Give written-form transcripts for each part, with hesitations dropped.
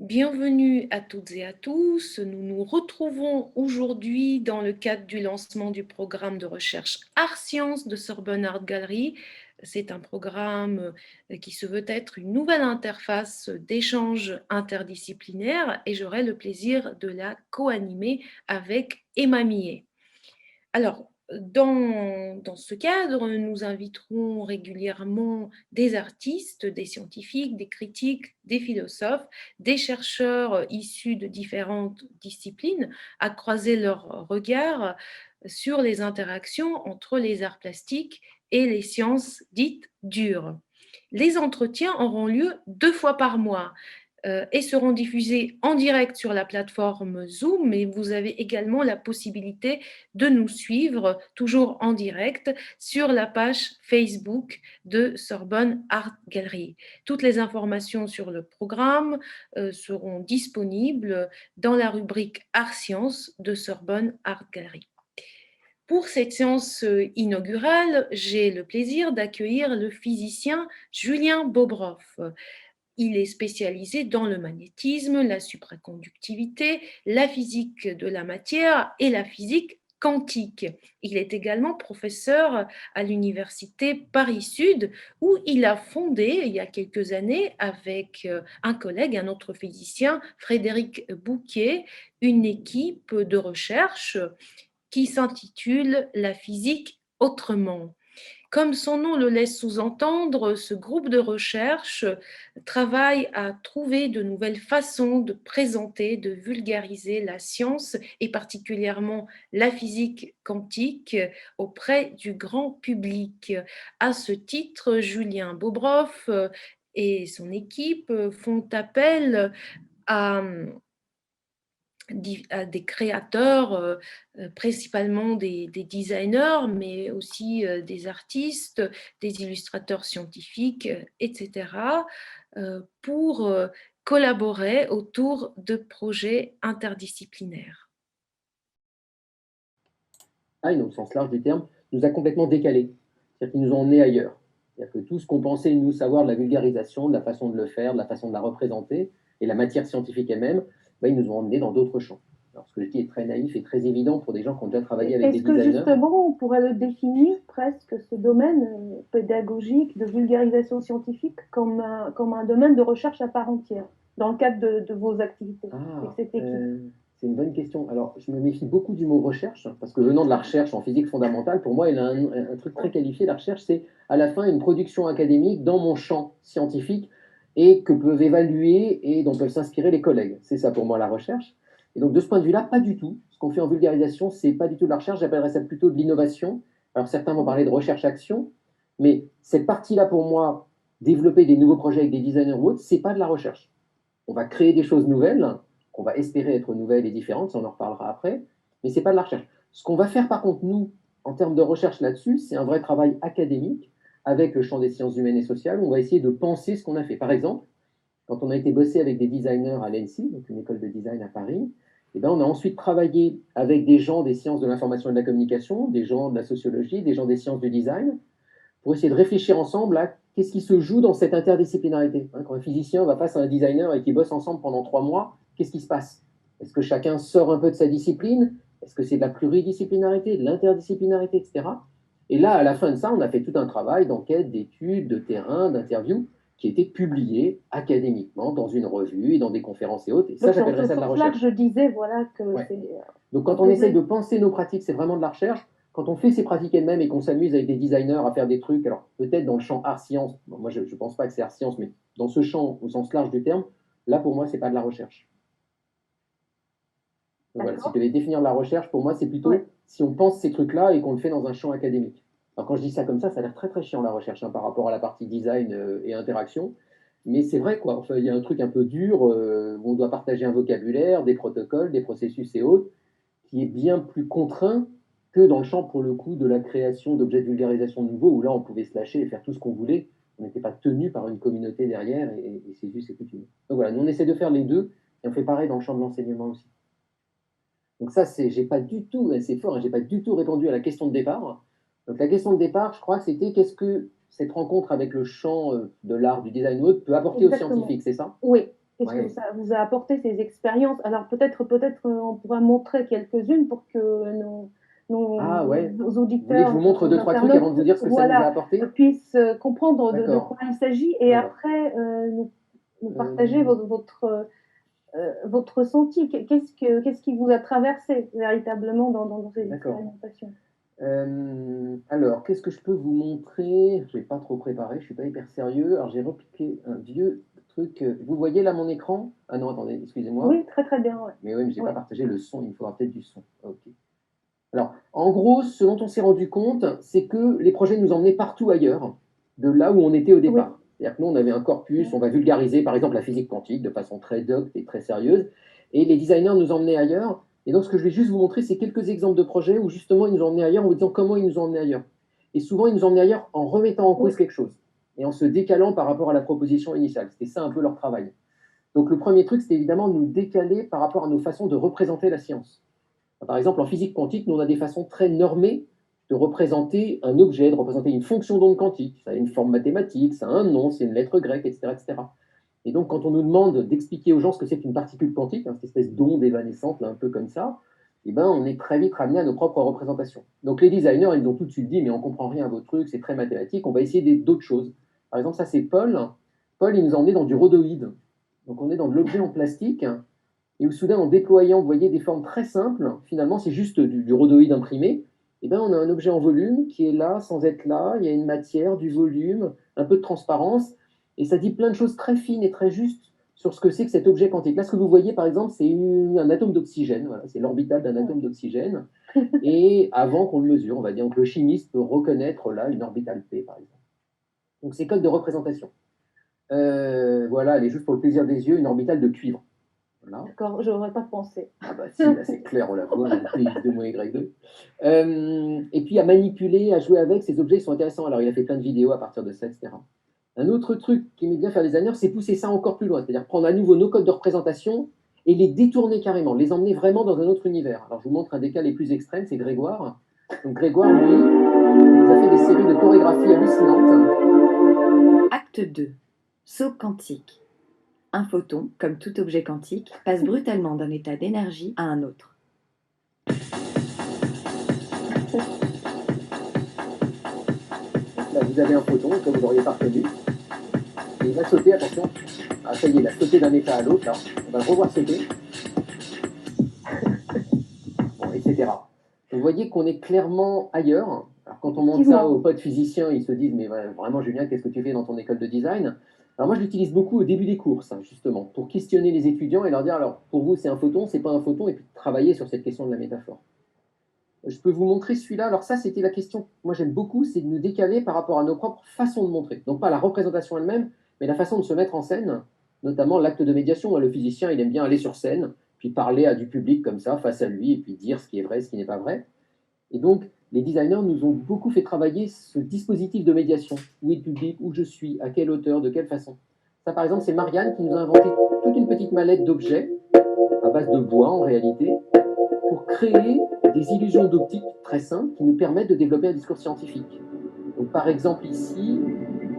Bienvenue à toutes et à tous. Nous nous retrouvons aujourd'hui dans le cadre du lancement du programme de recherche Art Sciences de Sorbonne Art Gallery. C'est un programme qui se veut être une nouvelle interface d'échange interdisciplinaire et j'aurai le plaisir de la co-animer avec Emma Millet. Alors, dans ce cadre, nous inviterons régulièrement des artistes, des scientifiques, des critiques, des philosophes, des chercheurs issus de différentes disciplines à croiser leurs regards sur les interactions entre les arts plastiques et les sciences dites dures. Les entretiens auront lieu 2 fois par mois et seront diffusés en direct sur la plateforme Zoom, mais vous avez également la possibilité de nous suivre toujours en direct sur la page Facebook de Sorbonne Art Gallery. Toutes les informations sur le programme seront disponibles dans la rubrique Art Sciences de Sorbonne Art Gallery. Pour cette séance inaugurale, j'ai le plaisir d'accueillir le physicien Julien Bobroff. Il est spécialisé dans le magnétisme, la supraconductivité, la physique de la matière et la physique quantique. Il est également professeur à l'université Paris-Sud où il a fondé il y a quelques années avec un collègue, un autre physicien, Frédéric Bouquet, une équipe de recherche qui s'intitule La physique autrement. Comme son nom le laisse sous-entendre, ce groupe de recherche travaille à trouver de nouvelles façons de présenter, de vulgariser la science et particulièrement la physique quantique auprès du grand public. À ce titre, Julien Bobroff et son équipe font appel à des créateurs, principalement des designers, mais aussi des artistes, des illustrateurs scientifiques, etc., pour collaborer autour de projets interdisciplinaires. Au sens large du terme, nous a complètement décalés. C'est-à-dire qu'ils nous ont emmenés ailleurs. C'est-à-dire que tout ce qu'on pensait, nous, savoir de la vulgarisation, de la façon de le faire, de la façon de la représenter, et la matière scientifique elle-même, ils nous ont emmenés dans d'autres champs. Alors, ce que je dis est très naïf et très évident pour des gens qui ont déjà travaillé avec des Est-ce que designers. justement on pourrait le définir presque, ce domaine pédagogique de vulgarisation scientifique, comme un domaine de recherche à part entière, dans le cadre de vos activités avec cette équipe? C'est une bonne question. Alors, je me méfie beaucoup du mot recherche, parce que venant de la recherche en physique fondamentale, pour moi, il a un truc très qualifié. La recherche, c'est à la fin une production académique dans mon champ scientifique et que peuvent évaluer et dont peuvent s'inspirer les collègues. C'est ça pour moi la recherche. Et donc, de ce point de vue-là, pas du tout. Ce qu'on fait en vulgarisation, c'est pas du tout de la recherche. J'appellerais ça plutôt de l'innovation. Alors, certains vont parler de recherche-action, mais cette partie-là, pour moi, développer des nouveaux projets avec des designers ou autres, c'est pas de la recherche. On va créer des choses nouvelles, qu'on va espérer être nouvelles et différentes, ça on en reparlera après, mais ce n'est pas de la recherche. Ce qu'on va faire par contre, nous, en termes de recherche là-dessus, c'est un vrai travail académique avec le champ des sciences humaines et sociales, où on va essayer de penser ce qu'on a fait. Par exemple, quand on a été bossé avec des designers à l'ENSI, donc une école de design à Paris, on a ensuite travaillé avec des gens des sciences de l'information et de la communication, des gens de la sociologie, des gens des sciences du design, pour essayer de réfléchir ensemble à qu'est-ce qui se joue dans cette interdisciplinarité. Quand un physicien va face à un designer et qu'ils bossent ensemble pendant 3 mois, qu'est-ce qui se passe? Est-ce que chacun sort un peu de sa discipline? Est-ce que c'est de la pluridisciplinarité, de l'interdisciplinarité, etc. Et là, à la fin de ça, on a fait tout un travail d'enquête, d'études, de terrain, d'interview, qui était publié académiquement dans une revue et dans des conférences et autres. Et ça, j'appellerais ça de la recherche. C'est là que je disais, voilà, que c'est... Donc quand on essaye de penser nos pratiques, c'est vraiment de la recherche. Quand on fait ces pratiques elles-mêmes et qu'on s'amuse avec des designers à faire des trucs, alors peut-être dans le champ art-science, moi je ne pense pas que c'est art-science, mais dans ce champ au sens large du terme, là pour moi c'est pas de la recherche. Donc, voilà, si je devais définir la recherche, pour moi c'est plutôt si on pense ces trucs-là et qu'on le fait dans un champ académique. Alors quand je dis ça comme ça a l'air très très chiant la recherche par rapport à la partie design et interaction, mais c'est vrai quoi, enfin, il y a un truc un peu dur où on doit partager un vocabulaire, des protocoles, des processus et autres, qui est bien plus contraint que dans le champ, pour le coup, de la création d'objets de vulgarisation nouveaux, où là, on pouvait se lâcher et faire tout ce qu'on voulait. On n'était pas tenu par une communauté derrière, et c'est juste, c'est coutume. Donc voilà, nous, on essaie de faire les deux, et on fait pareil dans le champ de l'enseignement aussi. Donc ça, j'ai pas du tout, c'est fort, j'ai pas du tout répondu à la question de départ. Donc la question de départ, je crois que c'était qu'est-ce que cette rencontre avec le champ de l'art, du design ou autre peut apporter aux scientifiques, c'est ça? Oui. Qu'est-ce que ça vous a apporté, ces expériences? Alors peut-être on pourra montrer quelques-unes pour que nos auditeurs, vous voulez que je vous montre 2-3 trucs avant de vous dire ce que ça nous a apporté? Puissent comprendre de quoi il s'agit et après nous partager votre ressenti. Qu'est-ce qui vous a traversé véritablement dans ces expérimentations? Alors, qu'est-ce que je peux vous montrer? Je n'ai pas trop préparé, je ne suis pas hyper sérieux. Alors, j'ai repiqué un vieux truc. Vous voyez là mon écran? Ah non, attendez, excusez-moi. Oui, très très bien. Ouais. Mais oui, mais je n'ai pas partagé le son, il me faudra peut-être du son. Ok. Alors, en gros, ce dont on s'est rendu compte, c'est que les projets nous emmenaient partout ailleurs, de là où on était au départ. Oui. C'est-à-dire que nous, on avait un corpus, on va vulgariser par exemple la physique quantique de façon très docte et très sérieuse, et les designers nous emmenaient ailleurs. Et donc, ce que je vais juste vous montrer, c'est quelques exemples de projets où justement ils nous ont emmenés ailleurs en vous disant comment ils nous ont emmenés ailleurs. Et souvent, ils nous ont emmenés ailleurs en remettant en cause quelque chose et en se décalant par rapport à la proposition initiale. C'était ça un peu leur travail. Donc, le premier truc, c'était évidemment nous décaler par rapport à nos façons de représenter la science. Par exemple, en physique quantique, nous, on a des façons très normées de représenter un objet, de représenter une fonction d'onde quantique. Ça a une forme mathématique, ça a un nom, c'est une lettre grecque, etc., etc. Et donc, quand on nous demande d'expliquer aux gens ce que c'est qu'une particule quantique, cette espèce d'onde évanescente, là, un peu comme ça, eh ben, on est très vite ramené à nos propres représentations. Donc, les designers, ils ont tout de suite dit, mais on ne comprend rien à vos trucs, c'est très mathématique, on va essayer d'autres choses. Par exemple, ça, c'est Paul. Paul, il nous a emmené dans du rhodoïde. Donc, on est dans de l'objet en plastique, et où soudain, en déployant, vous voyez, des formes très simples, finalement, c'est juste du rhodoïde imprimé, et ben, on a un objet en volume qui est là, sans être là, il y a une matière, du volume, un peu de transparence, et ça dit plein de choses très fines et très justes sur ce que c'est que cet objet quantique. Là, ce que vous voyez, par exemple, c'est un atome d'oxygène, voilà, c'est l'orbital d'un atome d'oxygène, et avant qu'on le mesure, on va dire que le chimiste peut reconnaître là une orbitale P, par exemple. Donc, c'est code de représentation. Voilà, elle est juste pour le plaisir des yeux, une orbitale de cuivre. Voilà. D'accord, je n'aurais pas pensé. Ah bah si, là c'est clair, on la voit, X2 moins Y2. Et puis à manipuler, à jouer avec, ces objets ils sont intéressants. Alors il a fait plein de vidéos à partir de ça, etc. Un autre truc qu'aimait bien faire les designers, c'est pousser ça encore plus loin, c'est-à-dire prendre à nouveau nos codes de représentation et les détourner carrément, les emmener vraiment dans un autre univers. Alors je vous montre un des cas les plus extrêmes, c'est Grégoire. Donc Grégoire, lui, il nous a fait des séries de chorégraphies hallucinantes. Acte 2. Saut quantique. Un photon, comme tout objet quantique, passe brutalement d'un état d'énergie à un autre. Là, vous avez un photon, comme vous l'auriez pas reconnu. Et il va sauter, attention. Ah, ça y est, il a sauté d'un état à l'autre, là. On va le revoir sauter. Bon, etc. Vous voyez qu'on est clairement ailleurs. Alors, quand on montre ça aux potes physiciens, ils se disent, mais vraiment, Julien, qu'est-ce que tu fais dans ton école de design? Alors moi, je l'utilise beaucoup au début des cours, ça, justement, pour questionner les étudiants et leur dire, alors, pour vous, c'est un photon, c'est pas un photon, et puis travailler sur cette question de la métaphore. Je peux vous montrer celui-là. Alors ça, c'était la question que moi j'aime beaucoup, c'est de nous décaler par rapport à nos propres façons de montrer. Donc pas la représentation elle-même, mais la façon de se mettre en scène, notamment l'acte de médiation. Le physicien, il aime bien aller sur scène, puis parler à du public comme ça, face à lui, et puis dire ce qui est vrai, ce qui n'est pas vrai. Et donc, les designers nous ont beaucoup fait travailler ce dispositif de médiation. Où est le public, où je suis, à quelle hauteur, de quelle façon. Ça, par exemple, c'est Marianne qui nous a inventé toute une petite mallette d'objets, à base de bois en réalité, pour créer des illusions d'optique très simples qui nous permettent de développer un discours scientifique. Donc, par exemple, ici,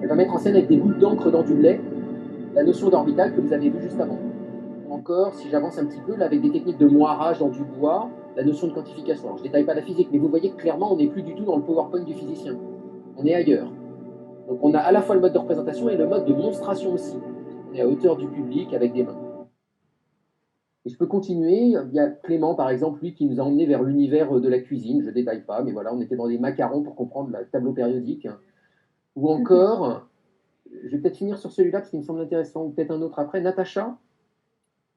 elle va mettre en scène avec des gouttes d'encre dans du lait la notion d'orbital que vous avez vue juste avant. Encore, si j'avance un petit peu, là, avec des techniques de moirage dans du bois, la notion de quantification. Alors, je ne détaille pas la physique, mais vous voyez que clairement, on n'est plus du tout dans le PowerPoint du physicien. On est ailleurs. Donc, on a à la fois le mode de représentation et le mode de monstration aussi. On est à hauteur du public avec des mains. Et je peux continuer. Il y a Clément, par exemple, lui, qui nous a emmenés vers l'univers de la cuisine. Je ne détaille pas, mais voilà, on était dans des macarons pour comprendre le tableau périodique. Ou encore, je vais peut-être finir sur celui-là parce qu'il me semble intéressant, ou peut-être un autre après. Natacha,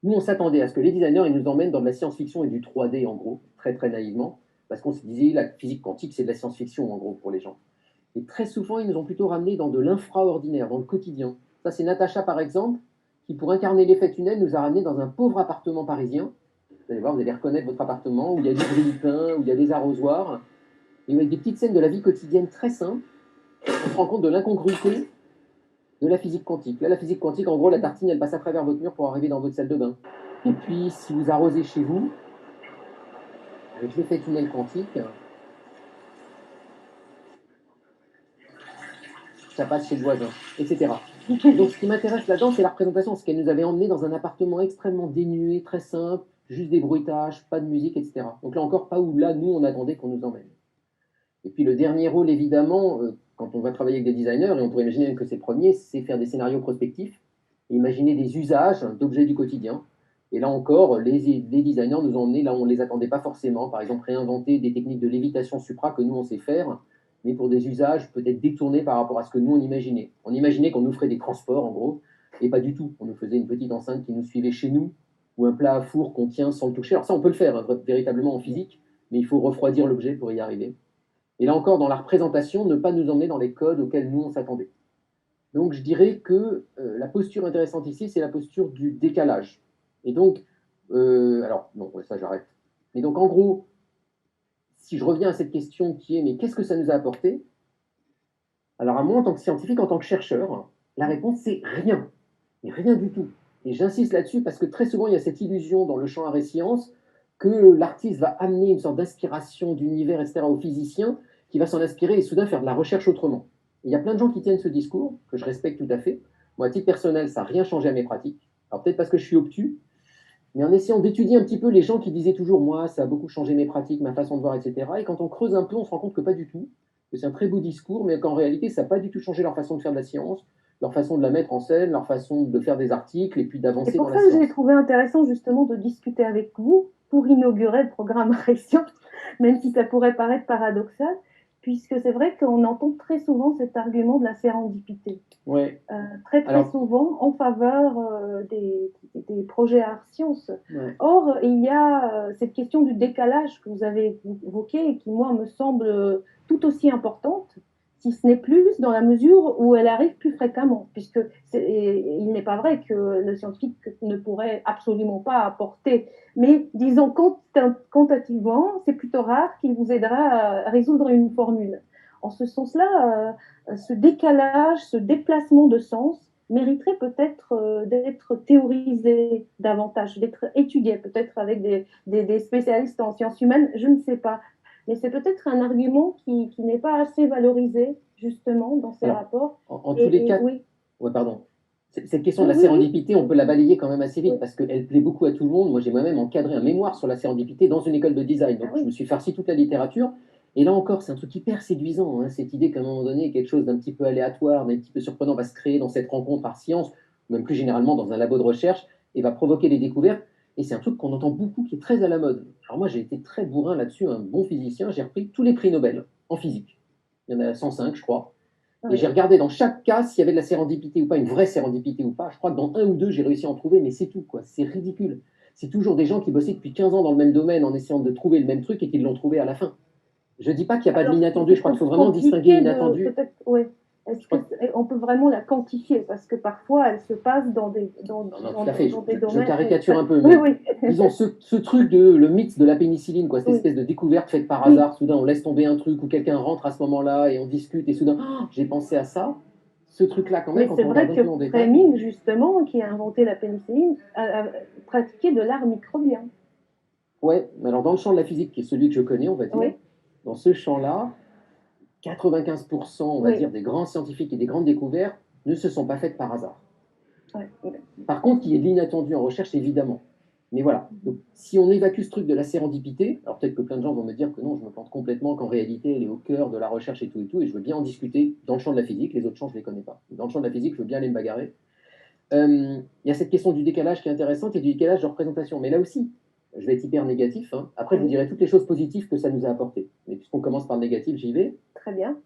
nous, on s'attendait à ce que les designers ils nous emmènent dans de la science-fiction et du 3D, en gros, très très naïvement, parce qu'on se disait la physique quantique, c'est de la science-fiction, en gros, pour les gens. Et très souvent, ils nous ont plutôt ramenés dans de l'infraordinaire, dans le quotidien. Ça, c'est Natacha, par exemple, qui, pour incarner l'effet tunnel, nous a ramenés dans un pauvre appartement parisien. Vous allez voir, vous allez reconnaître votre appartement, où il y a du grille-pain, où il y a des arrosoirs, et avec des petites scènes de la vie quotidienne très simples, on se rend compte de l'incongruité de la physique quantique. Là, la physique quantique, en gros, la tartine, elle passe à travers votre mur pour arriver dans votre salle de bain. Et puis, si vous arrosez chez vous, avec l'effet tunnel quantique, ça passe chez le voisin, etc. Donc, ce qui m'intéresse là-dedans, c'est la représentation, ce qu'elle nous avait emmené dans un appartement extrêmement dénué, très simple, juste des bruitages, pas de musique, etc. Donc là encore, pas où là, nous, on attendait qu'on nous emmène. Et puis le dernier rôle, évidemment, quand on va travailler avec des designers, et on pourrait imaginer que c'est le premier, c'est faire des scénarios prospectifs, et imaginer des usages d'objets du quotidien. Et là encore, les designers nous ont emmenés là où on ne les attendait pas forcément, par exemple réinventer des techniques de lévitation supra que nous, on sait faire, mais pour des usages peut-être détournés par rapport à ce que nous, on imaginait. On imaginait qu'on nous ferait des transports, en gros, et pas du tout. On nous faisait une petite enceinte qui nous suivait chez nous, ou un plat à four qu'on tient sans le toucher. Alors ça, on peut le faire véritablement en physique, mais il faut refroidir l'objet pour y arriver. Et là encore, dans la représentation, ne pas nous emmener dans les codes auxquels nous, on s'attendait. Donc, je dirais que la posture intéressante ici, c'est la posture du décalage. Et donc, alors, non, ouais, ça, j'arrête. Mais donc, en gros, si je reviens à cette question qui est, mais qu'est-ce que ça nous a apporté? Alors, à moi, en tant que scientifique, en tant que chercheur, la réponse, c'est rien. Mais rien du tout. Et j'insiste là-dessus parce que très souvent, il y a cette illusion dans le champ art et sciences que l'artiste va amener une sorte d'inspiration d'univers, etc., au physicien, qui va s'en inspirer et soudain faire de la recherche autrement. Et il y a plein de gens qui tiennent ce discours, que je respecte tout à fait. Moi, à titre personnel, ça n'a rien changé à mes pratiques. Alors peut-être parce que je suis obtus, mais en essayant d'étudier un petit peu les gens qui disaient toujours, moi, ça a beaucoup changé mes pratiques, ma façon de voir, etc. Et quand on creuse un peu, on se rend compte que pas du tout, que c'est un très beau discours, mais qu'en réalité, ça n'a pas du tout changé leur façon de faire de la science, leur façon de la mettre en scène, leur façon de faire des articles et puis d'avancer dans la science. C'est pour ça que j'ai trouvé intéressant justement de discuter avec vous pour inaugurer le programme Science, même si ça pourrait paraître paradoxal, puisque c'est vrai qu'on entend très souvent cet argument de la sérendipité. Ouais. Très souvent en faveur des projets art sciences. Ouais. Or, il y a cette question du décalage que vous avez évoqué et qui, moi, me semble tout aussi importante, si ce n'est plus, dans la mesure où elle arrive plus fréquemment, puisque il n'est pas vrai que le scientifique ne pourrait absolument pas apporter, mais disons quantitativement, c'est plutôt rare qu'il vous aidera à résoudre une formule. En ce sens-là, ce décalage, ce déplacement de sens mériterait peut-être d'être théorisé davantage, d'être étudié, peut-être avec des spécialistes en sciences humaines, je ne sais pas. Mais c'est peut-être un argument qui n'est pas assez valorisé, justement, dans ces rapports. En tous les cas, oui. Ouais, pardon. Cette question de la sérendipité, on peut la balayer quand même assez vite parce qu'elle plaît beaucoup à tout le monde. Moi, j'ai moi-même encadré un mémoire sur la sérendipité dans une école de design. Donc, je me suis farci toute la littérature. Et là encore, c'est un truc hyper séduisant, hein, cette idée qu'à un moment donné, quelque chose d'un petit peu aléatoire, d'un petit peu surprenant va se créer dans cette rencontre art-science, ou même plus généralement dans un labo de recherche, et va provoquer des découvertes. Et c'est un truc qu'on entend beaucoup, qui est très à la mode. Alors moi, j'ai été très bourrin là-dessus, un bon physicien, j'ai repris tous les prix Nobel en physique. Il y en a 105, je crois. Et j'ai regardé dans chaque cas s'il y avait de la sérendipité ou pas, une vraie sérendipité ou pas. Je crois que dans un ou deux, j'ai réussi à en trouver, mais c'est tout, quoi. C'est ridicule. C'est toujours des gens qui bossaient depuis 15 ans dans le même domaine en essayant de trouver le même truc et qui l'ont trouvé à la fin. Je ne dis pas qu'il n'y a pas de l'inattendu, je crois qu'il faut vraiment distinguer l'inattendu. Ouais. Est-ce qu'on peut vraiment la quantifier? Parce que parfois, elle se passe dans des domaines. Je caricature un peu, mais disons, ce truc de le mythe de la pénicilline, quoi, cette espèce de découverte faite par hasard, soudain on laisse tomber un truc ou quelqu'un rentre à ce moment-là et on discute et soudain, j'ai pensé à ça. Ce truc-là, quand même, mais c'est vrai que Fleming, justement, qui a inventé la pénicilline, a pratiqué de l'art microbien. Ouais, mais alors dans le champ de la physique, qui est celui que je connais, on va dire, dans ce champ-là, 95%, on va dire, des grands scientifiques et des grandes découvertes ne se sont pas faites par hasard. Par contre, il y a de l'inattendu en recherche, évidemment. Mais voilà, donc, si on évacue ce truc de la sérendipité, alors peut-être que plein de gens vont me dire que non, je me plante complètement, qu'en réalité, elle est au cœur de la recherche et je veux bien en discuter dans le champ de la physique, les autres champs, je ne les connais pas. Dans le champ de la physique, je veux bien aller me bagarrer. Il y a cette question du décalage qui est intéressante et du décalage de représentation. Mais là aussi, je vais être hyper négatif. Hein. Après, je vous dirai toutes les choses positives que ça nous a apportées. Mais puisqu'on commence par le négatif, j'y vais. Très bien.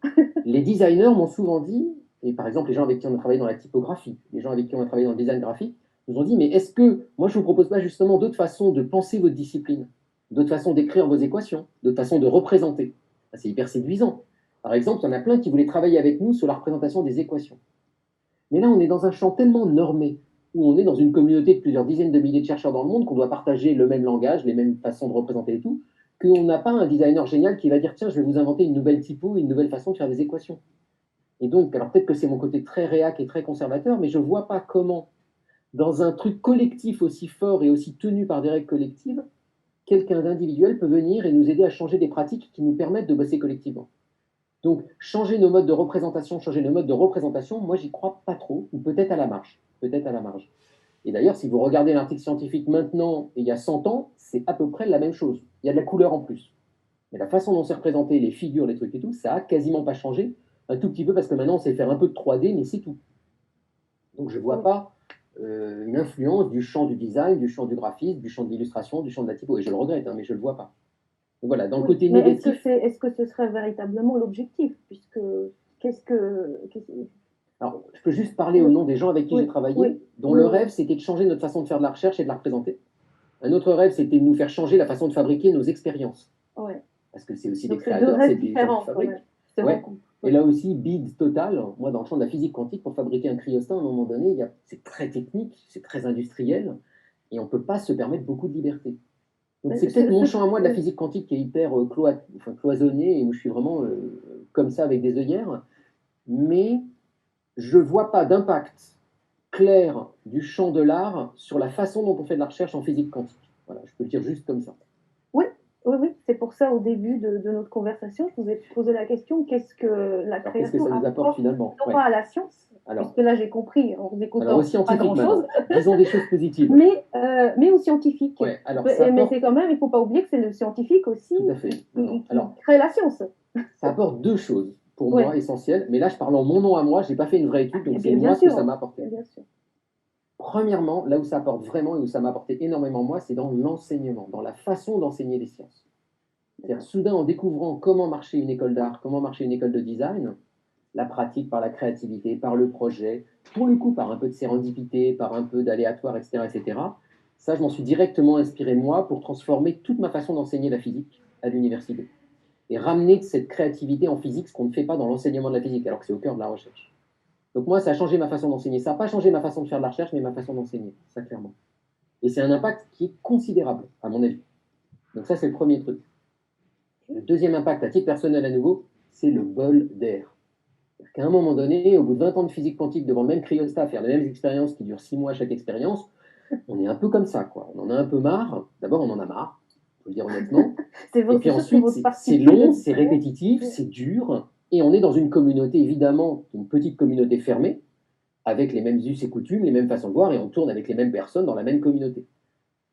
Les designers m'ont souvent dit, et par exemple les gens avec qui on a travaillé dans la typographie, les gens avec qui on a travaillé dans le design graphique, nous ont dit, mais est-ce que, moi je ne vous propose pas justement d'autres façons de penser votre discipline, d'autres façons d'écrire vos équations, d'autres façons de représenter. C'est hyper séduisant. Par exemple, il y en a plein qui voulaient travailler avec nous sur la représentation des équations. Mais là, on est dans un champ tellement normé, où on est dans une communauté de plusieurs dizaines de milliers de chercheurs dans le monde, qu'on doit partager le même langage, les mêmes façons de représenter et tout, qu'on n'a pas un designer génial qui va dire, tiens, je vais vous inventer une nouvelle typo, une nouvelle façon de faire des équations. Et donc, alors peut-être que c'est mon côté très réac et très conservateur, mais je ne vois pas comment, dans un truc collectif aussi fort et aussi tenu par des règles collectives, quelqu'un d'individuel peut venir et nous aider à changer des pratiques qui nous permettent de bosser collectivement. Donc, changer nos modes de représentation, moi, j'y crois pas trop, ou peut-être à la marge. Peut-être à la marge. Et d'ailleurs, si vous regardez l'article scientifique maintenant et il y a 100 ans, c'est à peu près la même chose. Il y a de la couleur en plus. Mais la façon dont c'est représenté, les figures, les trucs et tout, ça a quasiment pas changé. Un tout petit peu parce que maintenant, on sait faire un peu de 3D, mais c'est tout. Donc, je ne vois pas une influence du champ du design, du champ du graphisme, du champ de l'illustration, du champ de la typo. Et je le regrette, hein, mais je ne le vois pas. Donc, voilà, dans le côté mais négatif. est-ce que ce serait véritablement l'objectif? Puisque, alors, je peux juste parler au nom des gens avec qui j'ai travaillé, dont le rêve, c'était de changer notre façon de faire de la recherche et de la représenter. Un autre rêve, c'était de nous faire changer la façon de fabriquer nos expériences. Ouais. Parce que c'est aussi donc des créateurs, c'est des gens qui fabriquent. Ouais. Et là aussi, bid total. Moi, dans le champ de la physique quantique, pour fabriquer un cryostat, à un moment donné, c'est très technique, c'est très industriel, et on ne peut pas se permettre beaucoup de liberté. Donc c'est peut-être mon champ à moi de la physique quantique qui est hyper cloisonné, et où je suis vraiment comme ça avec des œillères, mais je ne vois pas d'impact clair du champ de l'art sur la façon dont on fait de la recherche en physique quantique. Voilà, je peux le dire juste comme ça. Oui, c'est pour ça, au début de notre conversation, je vous ai posé la question, qu'est-ce que la création qu'est-ce que ça nous apporte finalement? Non pas à la science, puisque là j'ai compris, en vous écoutant, pas grand-chose. Disons des choses positives. mais aux scientifiques. Alors, mais c'est quand même, il ne faut pas oublier que c'est le scientifique aussi qui crée la science. Ça apporte deux choses, pour moi, essentielles, mais là je parle en mon nom à moi, je n'ai pas fait une vraie étude, donc c'est moi ce que ça m'a apporté. Bien sûr. Premièrement, là où ça apporte vraiment et où ça m'a apporté énormément moi, c'est dans l'enseignement, dans la façon d'enseigner les sciences. C'est-à-dire, soudain, en découvrant comment marchait une école d'art, comment marchait une école de design, la pratique par la créativité, par le projet, pour le coup, par un peu de sérendipité, par un peu d'aléatoire, etc., ça, je m'en suis directement inspiré moi pour transformer toute ma façon d'enseigner la physique à l'université. Et ramener de cette créativité en physique, ce qu'on ne fait pas dans l'enseignement de la physique, alors que c'est au cœur de la recherche. Donc moi, ça a changé ma façon d'enseigner. Ça n'a pas changé ma façon de faire de la recherche, mais ma façon d'enseigner, ça clairement. Et c'est un impact qui est considérable, à mon avis. Donc ça, c'est le premier truc. Le deuxième impact, à titre personnel à nouveau, c'est le bol d'air. Qu'à un moment donné, au bout de 20 ans de physique quantique, devant le même cryostat, faire les mêmes expériences qui durent 6 mois chaque expérience, on est un peu comme ça, quoi. On en a un peu marre. D'abord, on en a marre, il faut le dire honnêtement. Et puis ensuite, c'est long, c'est répétitif, c'est dur. Et on est dans une communauté, évidemment, une petite communauté fermée, avec les mêmes us et coutumes, les mêmes façons de voir, et on tourne avec les mêmes personnes dans la même communauté.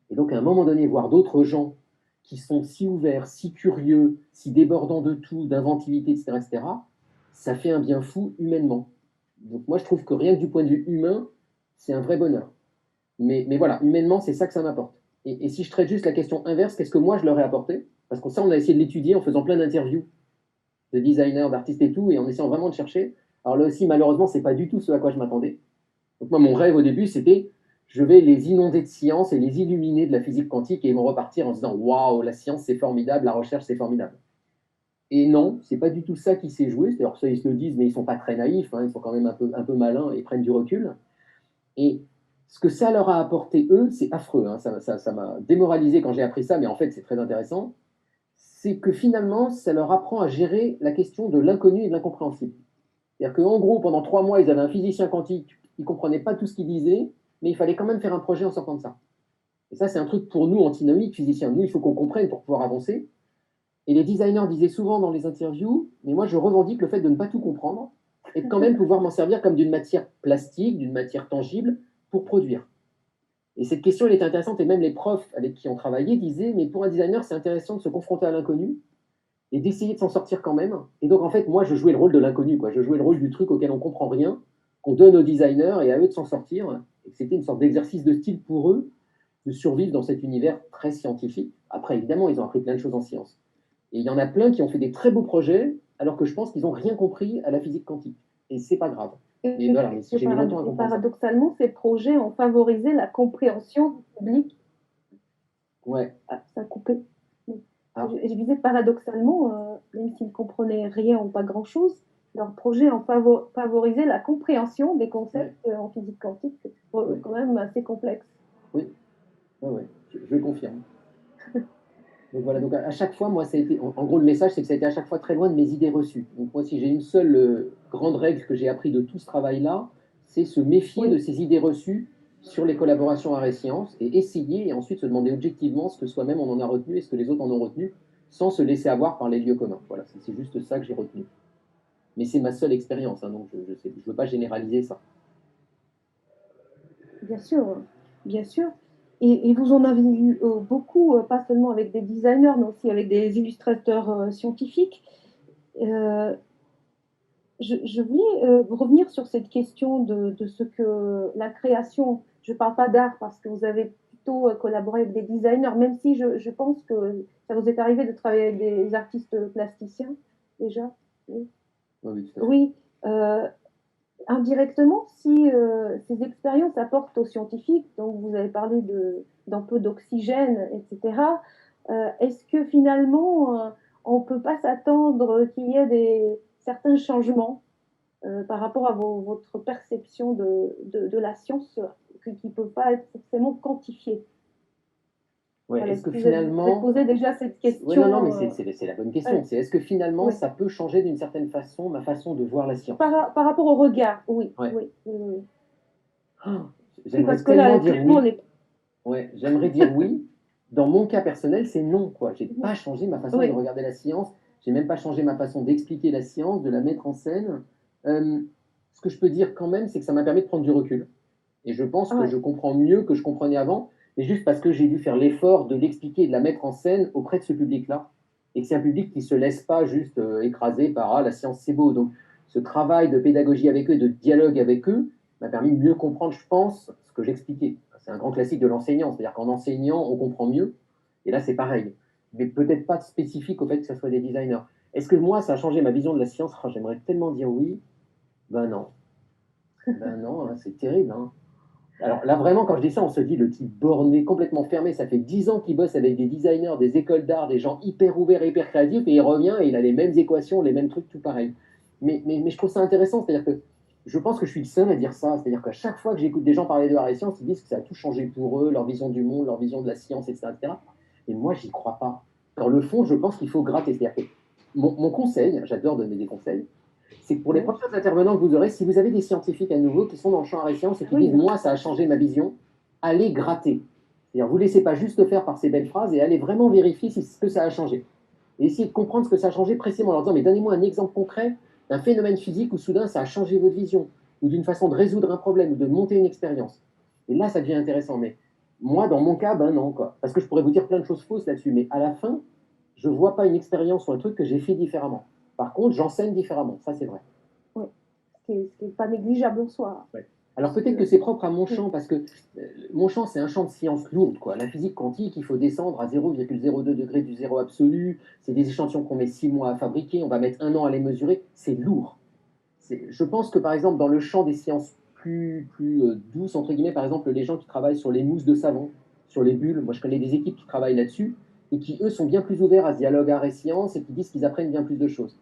Et donc, à un moment donné, voir d'autres gens qui sont si ouverts, si curieux, si débordants de tout, d'inventivité, etc., ça fait un bien fou humainement. Donc moi, je trouve que rien que du point de vue humain, c'est un vrai bonheur. Mais voilà, humainement, c'est ça que ça m'apporte. Et si je traite juste la question inverse, qu'est-ce que moi, je leur ai apporté? Parce que ça, on a essayé de l'étudier en faisant plein d'interviews de designers, d'artistes et tout, et en essayant vraiment de chercher. Alors là aussi, malheureusement, c'est pas du tout ce à quoi je m'attendais. Donc moi, mon rêve au début, c'était je vais les inonder de science et les illuminer de la physique quantique et ils vont repartir en se disant waouh, la science c'est formidable, la recherche c'est formidable. Et non, c'est pas du tout ça qui s'est joué. Alors ça, ils se le disent, mais ils sont pas très naïfs, hein, ils sont quand même un peu malins et prennent du recul. Et ce que ça leur a apporté, eux, c'est affreux. Hein, ça m'a démoralisé quand j'ai appris ça, mais en fait, c'est très intéressant. C'est que finalement, ça leur apprend à gérer la question de l'inconnu et de l'incompréhensible. C'est-à-dire qu'en gros, pendant 3 mois, ils avaient un physicien quantique, ils ne comprenaient pas tout ce qu'il disait, mais il fallait quand même faire un projet en sortant de ça. Et ça, c'est un truc pour nous, antinomiques, physiciens. Nous, il faut qu'on comprenne pour pouvoir avancer. Et les designers disaient souvent dans les interviews, mais moi, je revendique le fait de ne pas tout comprendre et de quand même pouvoir m'en servir comme d'une matière plastique, d'une matière tangible pour produire. Et cette question, elle était intéressante, et même les profs avec qui on travaillait disaient, mais pour un designer, c'est intéressant de se confronter à l'inconnu et d'essayer de s'en sortir quand même. Et donc, en fait, moi, je jouais le rôle de l'inconnu, quoi. Je jouais le rôle du truc auquel on ne comprend rien, qu'on donne aux designers et à eux de s'en sortir. Et c'était une sorte d'exercice de style pour eux de survivre dans cet univers très scientifique. Après, évidemment, ils ont appris plein de choses en sciences. Et il y en a plein qui ont fait des très beaux projets, alors que je pense qu'ils n'ont rien compris à la physique quantique. Et c'est pas grave. Mais voilà, mais si j'ai mis longtemps à comprendre paradoxalement, ces projets ont favorisé la compréhension du public. Ouais. Ah, ça a coupé. Je disais paradoxalement, même s'ils ne comprenaient rien ou pas grand-chose, leurs projets ont favorisé la compréhension des concepts en physique quantique, quand même assez complexes. Oui, je confirme. Donc voilà, donc à chaque fois, moi, ça a été, en gros, le message, c'est que ça a été à chaque fois très loin de mes idées reçues. Donc moi, si j'ai une seule grande règle que j'ai appris de tout ce travail-là, c'est se méfier de ces idées reçues sur les collaborations arts et sciences et essayer et ensuite se demander objectivement ce que soi-même on en a retenu et ce que les autres en ont retenu sans se laisser avoir par les lieux communs. Voilà, c'est juste ça que j'ai retenu. Mais c'est ma seule expérience, hein, donc je ne veux pas généraliser ça. Bien sûr, bien sûr. Et vous en avez eu beaucoup, pas seulement avec des designers, mais aussi avec des illustrateurs scientifiques. Je voulais revenir sur cette question de ce que la création, je ne parle pas d'art parce que vous avez plutôt collaboré avec des designers, même si je pense que ça vous est arrivé de travailler avec des artistes plasticiens déjà. Oui, Oui, tout à fait. oui. Indirectement, si ces expériences apportent aux scientifiques, donc vous avez parlé d'un peu d'oxygène, etc., est-ce que finalement, on ne peut pas s'attendre qu'il y ait certains changements par rapport à votre perception de la science qui ne peut pas être forcément quantifiée? Ouais, Voilà, est-ce que vous avez finalement... posé déjà cette Oui, non, non, question. mais c'est la bonne question. C'est est-ce que finalement, Oui. ça peut changer d'une certaine façon ma façon de voir la science? Par rapport au regard, oui. Ouais. Oui, oui, oui. Oh, Oui, j'aimerais parce que là, tellement dire clairement, oui. Ouais, j'aimerais dire oui. Dans mon cas personnel, c'est non, quoi. J'ai Mhm. pas changé ma façon de Oui, regarder la science. J'ai même pas changé ma façon d'expliquer la science, de la mettre en scène. Euh, Ce que je peux dire quand même, c'est que ça m'a permis de prendre du recul. Et je pense que ouais. je comprends mieux que je comprenais avant, mais juste parce que j'ai dû faire l'effort de l'expliquer et de la mettre en scène auprès de ce public-là. Et que c'est un public qui ne se laisse pas juste écraser par la science c'est beau. Donc ce travail de pédagogie avec eux, de dialogue avec eux, m'a permis de mieux comprendre, je pense, ce que j'expliquais. C'est un grand classique de l'enseignant, c'est-à-dire qu'en enseignant, on comprend mieux. Et là, c'est pareil. Mais peut-être pas spécifique au fait que ce soit des designers. Est-ce que moi, ça a changé ma vision de la science? Oh, j'aimerais tellement dire oui. Ben non. Ben non, hein, c'est terrible. Hein. Alors là, vraiment, quand je dis ça, on se dit le type borné, complètement fermé. Ça fait 10 ans qu'il bosse avec des designers, des écoles d'art, des gens hyper ouverts, hyper créatifs, et il revient et il a les mêmes équations, les mêmes trucs, tout pareil. Mais je trouve ça intéressant, c'est-à-dire que je pense que je suis le seul à dire ça. C'est-à-dire qu'à chaque fois que j'écoute des gens parler de art et science, ils disent que ça a tout changé pour eux, leur vision du monde, leur vision de la science, etc. etc. Et moi, j'y crois pas. Dans le fond, je pense qu'il faut gratter. C'est-à-dire que mon conseil, j'adore donner des conseils, c'est que pour les Oui. prochains intervenants que vous aurez, si vous avez des scientifiques à nouveau qui sont dans le champ art et sciences et qui Oui. disent moi ça a changé ma vision, allez gratter. C'est-à-dire vous ne laissez pas juste le faire par ces belles phrases et allez vraiment vérifier si ce que ça a changé. Et essayez de comprendre ce que ça a changé précisément en leur disant mais donnez-moi un exemple concret d'un phénomène physique où soudain ça a changé votre vision ou d'une façon de résoudre un problème ou de monter une expérience. Et là ça devient intéressant. Mais moi dans mon cas, ben non quoi. Parce que je pourrais vous dire plein de choses fausses là-dessus. Mais à la fin, je ne vois pas une expérience ou un truc que j'ai fait différemment. Par contre, j'enseigne différemment. Ça c'est vrai. Oui. Ce qui n'est pas négligeable en soi. Ouais. Alors peut-être que c'est propre à mon champ, parce que mon champ, c'est un champ de science lourde. Quoi. La physique quantique, il faut descendre à 0,02 degré du zéro absolu. C'est des échantillons qu'on met 6 mois à fabriquer, on va mettre 1 an à les mesurer. C'est lourd. Je pense que par exemple, dans le champ des sciences plus douces, entre guillemets, par exemple, les gens qui travaillent sur les mousses de savon, sur les bulles, moi je connais des équipes qui travaillent là-dessus, et qui, eux, sont bien plus ouverts à ce dialogue art et science, et qui disent qu'ils apprennent bien plus de choses.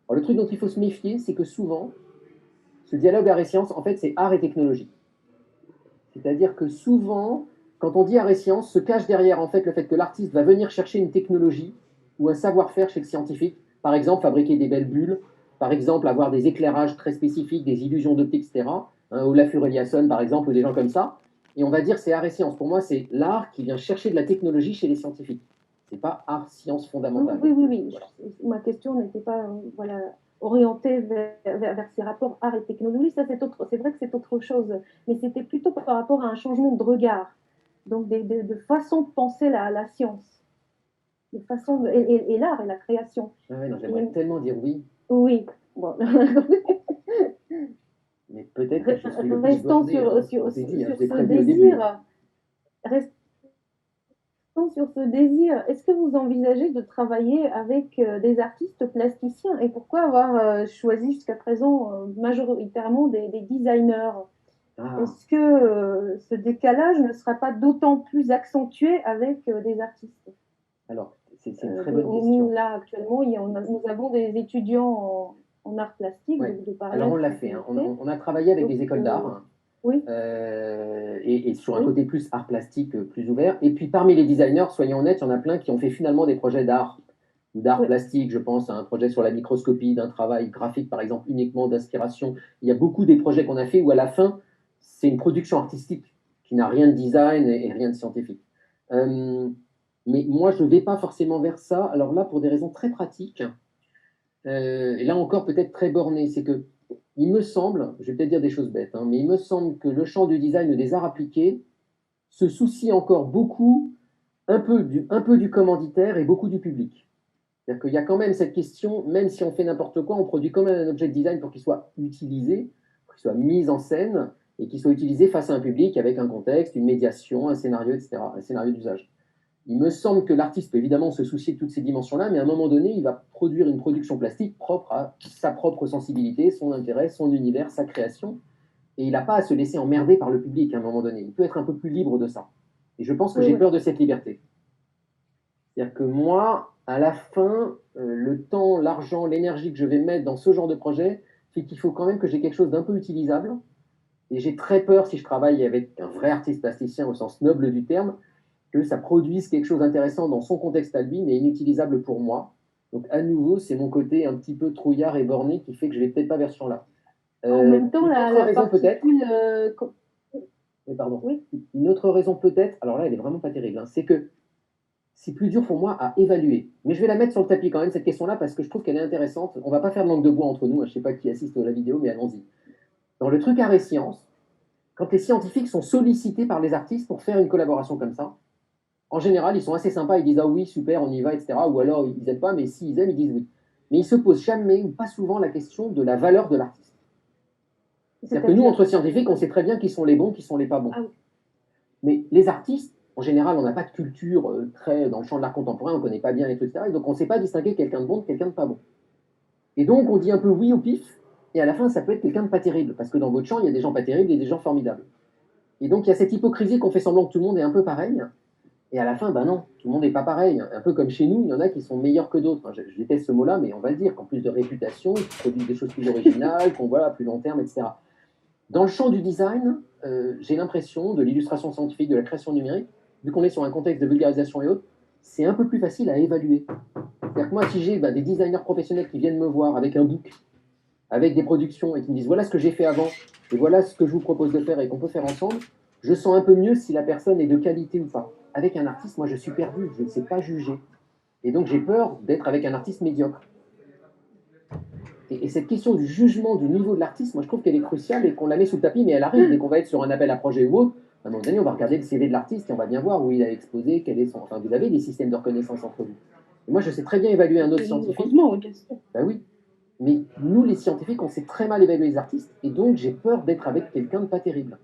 Alors le truc dont il faut se méfier, c'est que souvent, ce dialogue art et science, en fait, c'est art et technologie. C'est-à-dire que souvent, quand on dit art et science, se cache derrière en fait le fait que l'artiste va venir chercher une technologie ou un savoir-faire chez le scientifique. Par exemple, fabriquer des belles bulles, par exemple, avoir des éclairages très spécifiques, des illusions d'optique, etc. Olafur Eliasson, par exemple, ou des gens comme ça. Et on va dire c'est art et science. Pour moi, c'est l'art qui vient chercher de la technologie chez les scientifiques. C'est pas art, science fondamentale. Oui, oui, oui. Voilà. Ma question n'était pas voilà, orientée vers ces rapports art et technologie. Ça, c'est vrai que c'est autre chose. Mais c'était plutôt par rapport à un changement de regard. Donc, de façon de penser la science. De façon et l'art et la création. Ah ouais, non, j'aimerais tellement dire oui. Oui. Bon. Mais peut-être que je suis le plus Restons borné. Hein. sur Je dit, hein, je l'ai ce prévu au début. désir. Restons sur ce désir. Est-ce que vous envisagez de travailler avec des artistes plasticiens? Et pourquoi avoir choisi jusqu'à présent majoritairement des designers? Ah. Est-ce que ce décalage ne sera pas d'autant plus accentué avec des artistes? Alors, c'est une très bonne question. Là, actuellement, nous avons des étudiants en art plastique Ouais. de Paris. Alors, on l'a fait. Hein. On a travaillé avec des écoles d'art. Oui. Et sur un côté plus art plastique, plus ouvert. Et puis, parmi les designers, soyons honnêtes, il y en a plein qui ont fait finalement des projets d'art ou d'art plastique. Je pense à un projet sur la microscopie, d'un travail graphique, par exemple, uniquement d'inspiration. Il y a beaucoup des projets qu'on a fait où, à la fin, c'est une production artistique qui n'a rien de design et rien de scientifique. Mais moi, je ne vais pas forcément vers ça. Alors là, pour des raisons très pratiques, Et là encore peut-être très borné, c'est que il me semble, je vais peut-être dire des choses bêtes, hein, mais il me semble que le champ du design et des arts appliqués se soucie encore beaucoup un peu du commanditaire et beaucoup du public. C'est-à-dire qu'il y a quand même cette question, même si on fait n'importe quoi, on produit quand même un objet de design pour qu'il soit utilisé, pour qu'il soit mis en scène et qu'il soit utilisé face à un public avec un contexte, une médiation, un scénario, etc., un scénario d'usage. Il me semble que l'artiste peut évidemment se soucier de toutes ces dimensions-là, mais à un moment donné, il va produire une production plastique propre à sa propre sensibilité, son intérêt, son univers, sa création, et il n'a pas à se laisser emmerder par le public à un moment donné. Il peut être un peu plus libre de ça. Et je pense que j'ai peur de cette liberté. C'est-à-dire que moi, à la fin, le temps, l'argent, l'énergie que je vais mettre dans ce genre de projet fait qu'il faut quand même que j'ai quelque chose d'un peu utilisable. Et j'ai très peur, si je travaille avec un vrai artiste plasticien au sens noble du terme, que ça produise quelque chose d'intéressant dans son contexte à lui, mais inutilisable pour moi. Donc à nouveau, c'est mon côté un petit peu trouillard et borné qui fait que je vais peut-être pas vers ce champ-là. En même temps, une autre raison peut-être. Pardon. Oui. Une autre raison peut-être, alors là elle est vraiment pas terrible, hein, c'est que c'est plus dur pour moi à évaluer. Mais je vais la mettre sur le tapis quand même, cette question-là, parce que je trouve qu'elle est intéressante. On va pas faire de langue de bois entre nous, hein, je sais pas qui assiste à la vidéo, mais allons-y. Dans le truc art et sciences, quand les scientifiques sont sollicités par les artistes pour faire une collaboration comme ça, en général, ils sont assez sympas, ils disent ah oui, super, on y va, etc. Ou alors ils n'aiment pas, mais s'ils aiment, ils disent oui. Mais ils se posent jamais ou pas souvent la question de la valeur de l'artiste. C'est-à-dire que nous, entre scientifiques, on sait très bien qui sont les bons, qui sont les pas bons. Ah oui. Mais les artistes, en général, on n'a pas de culture très dans le champ de l'art contemporain, on ne connaît pas bien les trucs, etc. Et donc on ne sait pas distinguer quelqu'un de bon de quelqu'un de pas bon. Et donc on dit un peu oui au pif, et à la fin, ça peut être quelqu'un de pas terrible, parce que dans votre champ, il y a des gens pas terribles et des gens formidables. Et donc il y a cette hypocrisie qu'on fait semblant que tout le monde est un peu pareil, et à la fin, ben non, tout le monde n'est pas pareil. Un peu comme chez nous, il y en a qui sont meilleurs que d'autres. Enfin, je déteste ce mot-là, mais on va le dire, qu'en plus de réputation, qui produisent des choses plus originales, qu'on voit à plus long terme, etc. Dans le champ du design, j'ai l'impression, de l'illustration scientifique, de la création numérique, vu qu'on est sur un contexte de vulgarisation et autres, c'est un peu plus facile à évaluer. C'est-à-dire que moi, si j'ai des designers professionnels qui viennent me voir avec un book, avec des productions, et qui me disent voilà ce que j'ai fait avant, et voilà ce que je vous propose de faire et qu'on peut faire ensemble, je sens un peu mieux si la personne est de qualité ou pas. Avec un artiste, moi, je suis perdu, je ne sais pas juger. Et donc, j'ai peur d'être avec un artiste médiocre. Et cette question du jugement du niveau de l'artiste, moi je trouve qu'elle est cruciale et qu'on la met sous le tapis, mais elle arrive dès qu'on va être sur un appel à projet ou autre. À un moment donné, on va regarder le CV de l'artiste et on va bien voir où il a exposé, quel est son. Enfin, vous avez des systèmes de reconnaissance entre vous. Et moi, je sais très bien évaluer un autre scientifique. Heureusement, bien sûr. Ben oui. Mais nous, les scientifiques, on sait très mal évaluer les artistes et donc j'ai peur d'être avec quelqu'un de pas terrible.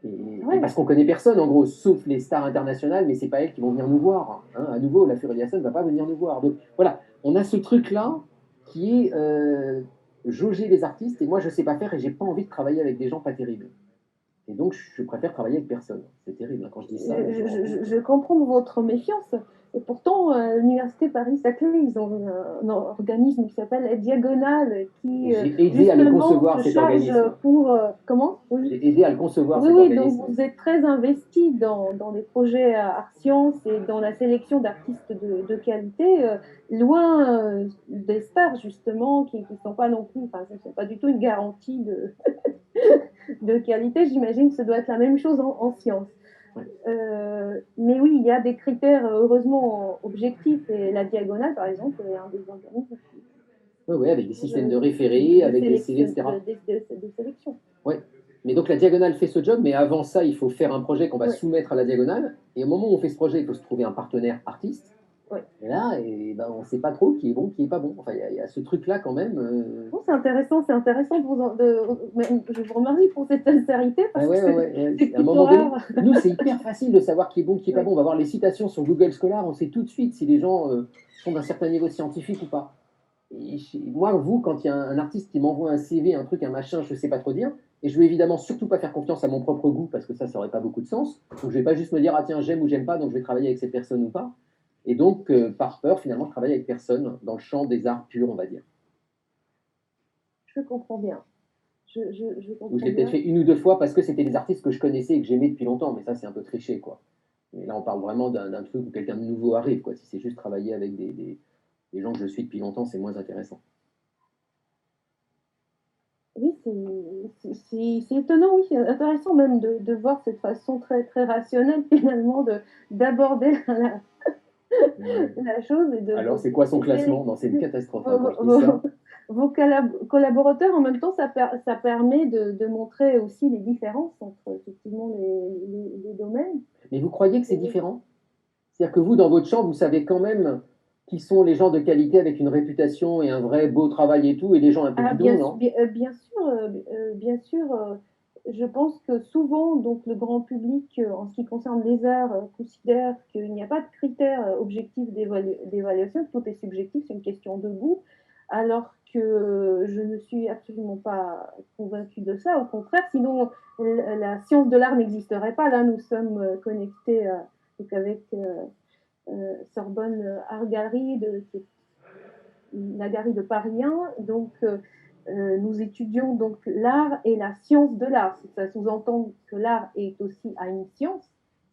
Et parce qu'on connaît personne, en gros, sauf les stars internationales, mais c'est pas elles qui vont venir nous voir. Hein. À nouveau, la Furiason ne va pas venir nous voir. Donc voilà, on a ce truc-là qui est jauger les artistes, et moi je sais pas faire et j'ai pas envie de travailler avec des gens pas terribles. Et donc je préfère travailler avec personne. C'est terrible hein, quand je dis ça. Je comprends votre méfiance. Et pourtant, l'Université Paris-Saclay, ils ont un organisme qui s'appelle Diagonale qui j'ai aidé à le concevoir cet organisme. Pour comment oui. J'ai aidé à le concevoir. Oui, oui. Donc vous êtes très investi dans des projets art sciences et dans la sélection d'artistes de qualité, loin des stars justement qui ne sont pas non plus, enfin, ce ne sont pas du tout une garantie de de qualité. J'imagine que ça doit être la même chose en sciences. Ouais. Mais oui, il y a des critères heureusement objectifs et la Diagonale, par exemple, est un des organismes. Oui, avec des systèmes de référés, avec des CV, etc. De sélection. Oui, mais donc la Diagonale fait ce job, mais avant ça, il faut faire un projet qu'on va soumettre à la Diagonale. Et au moment où on fait ce projet, il faut se trouver un partenaire artiste. Ouais. Et là, on ne sait pas trop qui est bon, qui n'est pas bon. Enfin, il y a ce truc-là quand même. Oh, c'est intéressant. Je vous remercie pour cette sincérité. Parce que à un moment donné, nous, c'est hyper facile de savoir qui est bon, qui n'est pas bon. On va voir les citations sur Google Scholar, on sait tout de suite si les gens sont d'un certain niveau scientifique ou pas. Et moi, quand il y a un artiste qui m'envoie un CV, un truc, un machin, je ne sais pas trop dire, et je ne vais évidemment surtout pas faire confiance à mon propre goût, parce que ça n'aurait pas beaucoup de sens. Donc je ne vais pas juste me dire, ah tiens, j'aime ou j'aime pas, donc je vais travailler avec cette personne ou pas. Et donc, par peur, finalement, je travaille avec personne dans le champ des arts purs, on va dire. Je comprends bien. Je l'ai peut-être fait une ou deux fois parce que c'était des artistes que je connaissais et que j'aimais depuis longtemps, mais ça, c'est un peu triché, quoi. Et là, on parle vraiment d'un truc où quelqu'un de nouveau arrive, quoi. Si c'est juste travailler avec des gens que je suis depuis longtemps, c'est moins intéressant. Oui, c'est étonnant, oui, c'est intéressant même de voir cette façon très, très rationnelle, finalement, d'aborder la chose. Alors, c'est quoi son classement? Non, c'est une catastrophe hein, quand je dis ça. Vos collaborateurs, en même temps, ça permet de montrer aussi les différences entre effectivement les domaines. Mais vous croyez que c'est différent? C'est-à-dire que vous, dans votre champ, vous savez quand même qui sont les gens de qualité avec une réputation et un vrai beau travail et tout, et les gens un peu bidons, non? Bien sûr. Je pense que souvent, donc, le grand public, en ce qui concerne les arts, considère qu'il n'y a pas de critères objectifs d'évaluation, tout est subjectif, c'est une question de goût, alors que je ne suis absolument pas convaincue de ça. Au contraire, sinon la science de l'art n'existerait pas. Là, nous sommes connectés donc avec Sorbonne Art Gallery, la galerie de Paris 1. Donc, nous étudions donc l'art et la science de l'art. Ça sous-entend que l'art est aussi à une science,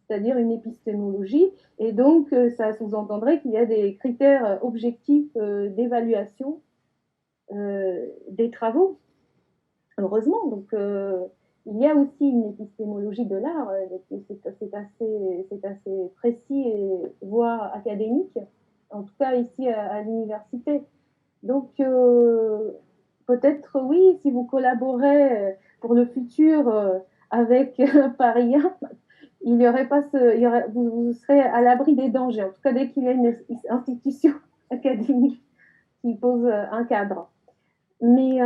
c'est-à-dire une épistémologie, et donc ça sous-entendrait qu'il y a des critères objectifs d'évaluation des travaux. Heureusement, donc il y a aussi une épistémologie de l'art, c'est assez précis et voire académique, en tout cas ici à l'université. Donc peut-être oui, si vous collaborez pour le futur avec Paris 1, il y aurait pas vous serez à l'abri des dangers. En tout cas, dès qu'il y a une institution académique qui pose un cadre. Mais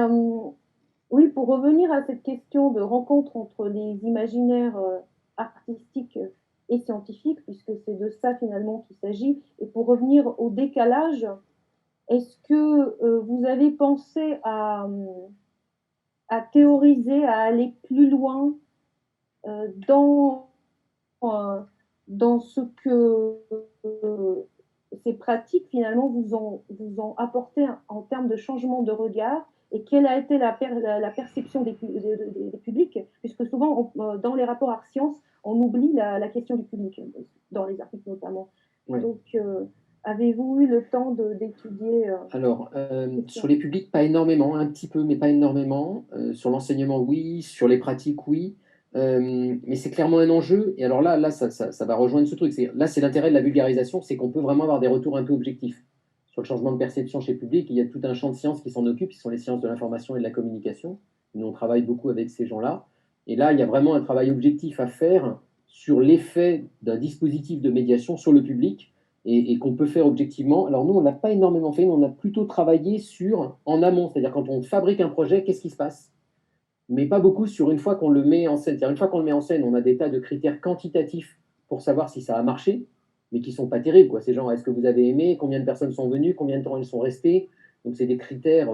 oui, pour revenir à cette question de rencontre entre les imaginaires artistiques et scientifiques, puisque c'est de ça finalement qu'il s'agit, et pour revenir au décalage, est-ce que vous avez pensé à théoriser, à aller plus loin dans ce que ces pratiques finalement vous ont apporté en termes de changement de regard, et quelle a été la perception des publics, puisque souvent dans les rapports art-sciences on oublie la question du public, dans les articles notamment. Ouais. Donc avez-vous eu le temps d'étudier Alors, sur les publics, pas énormément, un petit peu, mais pas énormément. Sur l'enseignement, oui. Sur les pratiques, oui. Mais c'est clairement un enjeu. Et alors là ça va rejoindre ce truc. Là, c'est l'intérêt de la vulgarisation, c'est qu'on peut vraiment avoir des retours un peu objectifs sur le changement de perception chez le public. Il y a tout un champ de sciences qui s'en occupent, qui sont les sciences de l'information et de la communication. Nous, on travaille beaucoup avec ces gens-là. Et là, il y a vraiment un travail objectif à faire sur l'effet d'un dispositif de médiation sur le public, et qu'on peut faire objectivement. Alors nous, on n'a pas énormément fait, mais on a plutôt travaillé en amont, c'est-à-dire quand on fabrique un projet, qu'est-ce qui se passe? Mais pas beaucoup sur une fois qu'on le met en scène. C'est-à-dire une fois qu'on le met en scène, on a des tas de critères quantitatifs pour savoir si ça a marché, mais qui ne sont pas terribles, quoi. Ces gens, est-ce que vous avez aimé? Combien de personnes sont venues? Combien de temps elles sont restées? Donc c'est des critères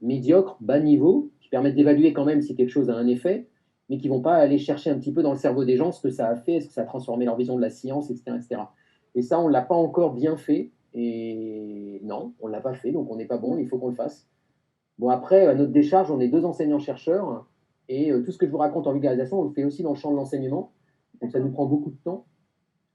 médiocres, bas niveau, qui permettent d'évaluer quand même si quelque chose a un effet, mais qui ne vont pas aller chercher un petit peu dans le cerveau des gens ce que ça a fait, est-ce que ça a transformé leur vision de la science, etc. etc. Et ça, on ne l'a pas encore bien fait. Et non, on ne l'a pas fait, donc on n'est pas bon, il faut qu'on le fasse. Bon, après, à notre décharge, on est 2 enseignants-chercheurs, et tout ce que je vous raconte en vulgarisation, on le fait aussi dans le champ de l'enseignement, donc ça nous prend beaucoup de temps.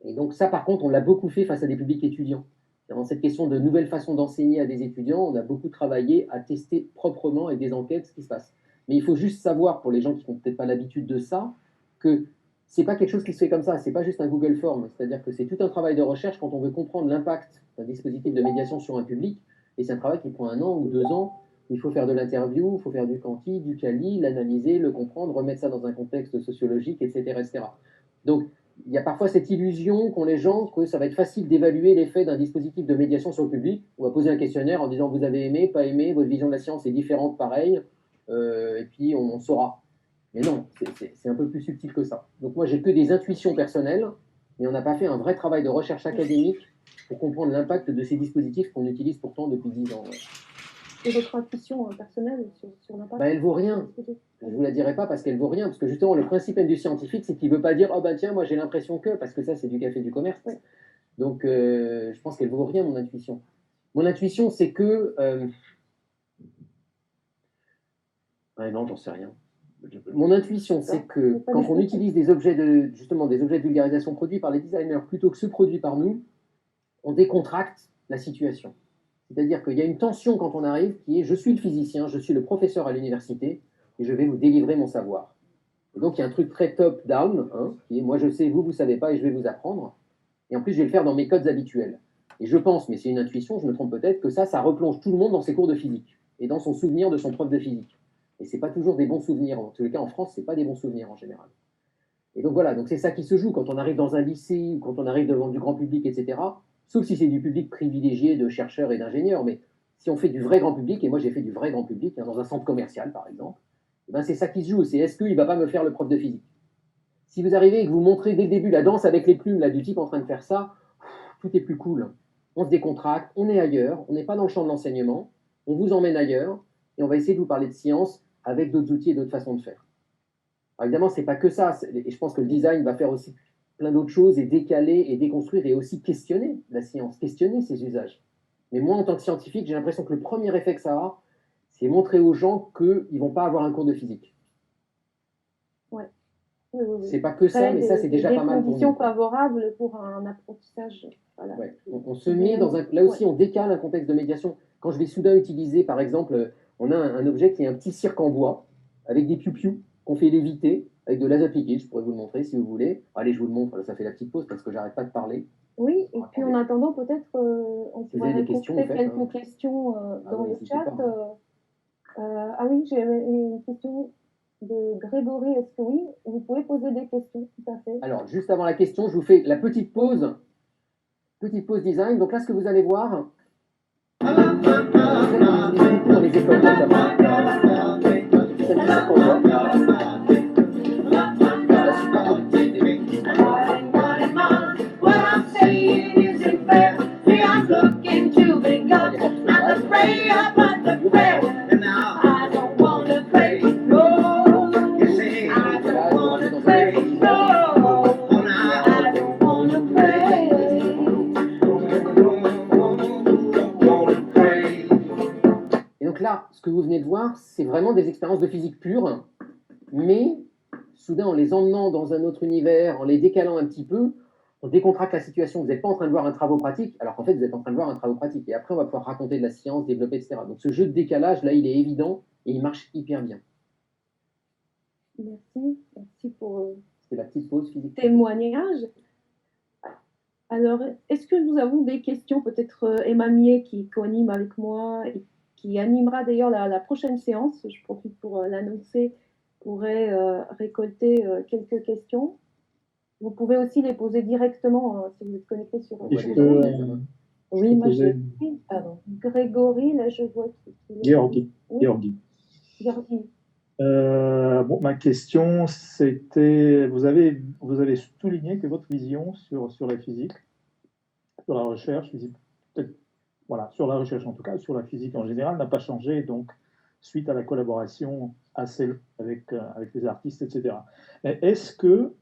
Et donc ça, par contre, on l'a beaucoup fait face à des publics étudiants. Dans cette question de nouvelles façons d'enseigner à des étudiants, on a beaucoup travaillé à tester proprement avec des enquêtes ce qui se passe. Mais il faut juste savoir, pour les gens qui n'ont peut-être pas l'habitude de ça, que c'est pas quelque chose qui se fait comme ça, c'est pas juste un Google Form, c'est-à-dire que c'est tout un travail de recherche quand on veut comprendre l'impact d'un dispositif de médiation sur un public, et c'est un travail qui prend 1 an ou 2 ans. Il faut faire de l'interview, il faut faire du quanti, du quali, l'analyser, le comprendre, remettre ça dans un contexte sociologique, etc. etc. Donc, il y a parfois cette illusion qu'ont les gens que ça va être facile d'évaluer l'effet d'un dispositif de médiation sur le public. On va poser un questionnaire en disant vous avez aimé, pas aimé, votre vision de la science est différente, pareil, et puis on saura. Mais non, c'est un peu plus subtil que ça. Donc moi, j'ai que des intuitions personnelles, mais on n'a pas fait un vrai travail de recherche académique pour comprendre l'impact de ces dispositifs qu'on utilise pourtant depuis 10 ans. Et votre intuition personnelle sur l'impact? Elle ne vaut rien. Je ne vous la dirai pas parce qu'elle ne vaut rien. Parce que justement, le principe même du scientifique, c'est qu'il ne veut pas dire « Oh ben tiens, moi j'ai l'impression que… » parce que ça, c'est du café du commerce. Oui. Donc, je pense qu'elle ne vaut rien, mon intuition. Mon intuition, c'est que… non, j'en sais rien. Mon intuition, c'est que quand on utilise des objets de vulgarisation produits par les designers plutôt que ceux produits par nous, on décontracte la situation. C'est-à-dire qu'il y a une tension quand on arrive qui est « je suis le physicien, je suis le professeur à l'université et je vais vous délivrer mon savoir ». Et donc il y a un truc très top-down, qui est « moi je sais, vous ne savez pas et je vais vous apprendre ». Et en plus je vais le faire dans mes codes habituels. Et je pense, mais c'est une intuition, je me trompe peut-être, que ça replonge tout le monde dans ses cours de physique et dans son souvenir de son prof de physique. Et ce n'est pas toujours des bons souvenirs. En tous les cas, en France, ce n'est pas des bons souvenirs en général. Et donc voilà, donc c'est ça qui se joue quand on arrive dans un lycée ou quand on arrive devant du grand public, etc. Sauf si c'est du public privilégié de chercheurs et d'ingénieurs. Mais si on fait du vrai grand public, et moi j'ai fait du vrai grand public, hein, dans un centre commercial par exemple, eh ben c'est ça qui se joue. C'est est-ce qu'il ne va pas me faire le prof de physique? Si vous arrivez et que vous montrez dès le début la danse avec les plumes là, du type en train de faire ça, tout est plus cool. On se décontracte, on est ailleurs, on n'est pas dans le champ de l'enseignement, on vous emmène ailleurs et on va essayer de vous parler de science avec d'autres outils et d'autres façons de faire. Alors évidemment, ce n'est pas que ça, et je pense que le design va faire aussi plein d'autres choses et décaler et déconstruire et aussi questionner la science, questionner ses usages. Mais moi, en tant que scientifique, j'ai l'impression que le premier effet que ça a, c'est montrer aux gens qu'ils ne vont pas avoir un cours de physique. Ouais. Oui. C'est pas que ça, mais ça, c'est déjà pas mal pour nous. Des conditions favorables pour un apprentissage. Voilà. Ouais. On se met dans un... Là aussi, on décale un contexte de médiation. Quand je vais soudain utiliser, par exemple, on a un objet qui est un petit cirque en bois, avec des piou-piou qu'on fait léviter, avec de l'azote liquide. Je pourrais vous le montrer si vous voulez. Allez, je vous le montre. Là, ça fait la petite pause parce que j'arrête pas de parler. Oui, et puis en attendant, peut-être, on pourrait récolter quelques questions dans le chat. Ah oui, j'ai une question de Grégory. Est-ce que oui, vous pouvez poser des questions, tout à fait. Alors, juste avant la question, je vous fais la petite pause design. Donc là, ce que vous allez voir, dans les écoles notamment. Ce que vous venez de voir, c'est vraiment des expériences de physique pure, mais soudain, en les emmenant dans un autre univers, en les décalant un petit peu, on décontracte la situation. Vous n'êtes pas en train de voir un travaux pratique, alors qu'en fait, vous êtes en train de voir un travaux pratique. Et après, on va pouvoir raconter de la science, développer, etc. Donc ce jeu de décalage, là, il est évident et il marche hyper bien. Merci pour la petite pause physique. Témoignage. Alors, est-ce que nous avons des questions? Peut-être Emma Mier qui co-anime avec moi et qui animera d'ailleurs la prochaine séance, je profite pour l'annoncer, pourrait récolter quelques questions. Vous pouvez aussi les poser directement si vous êtes connecté sur... Oui, moi j'ai... Pardon. Grégory, là je vois qui... Georgi. Oui. Georgi. Bon, ma question, c'était, vous avez souligné que votre vision sur la physique, sur la recherche, peut-être, voilà, sur la recherche en tout cas, sur la physique en général, n'a pas changé, donc suite à la collaboration avec les artistes, etc. Est-ce que,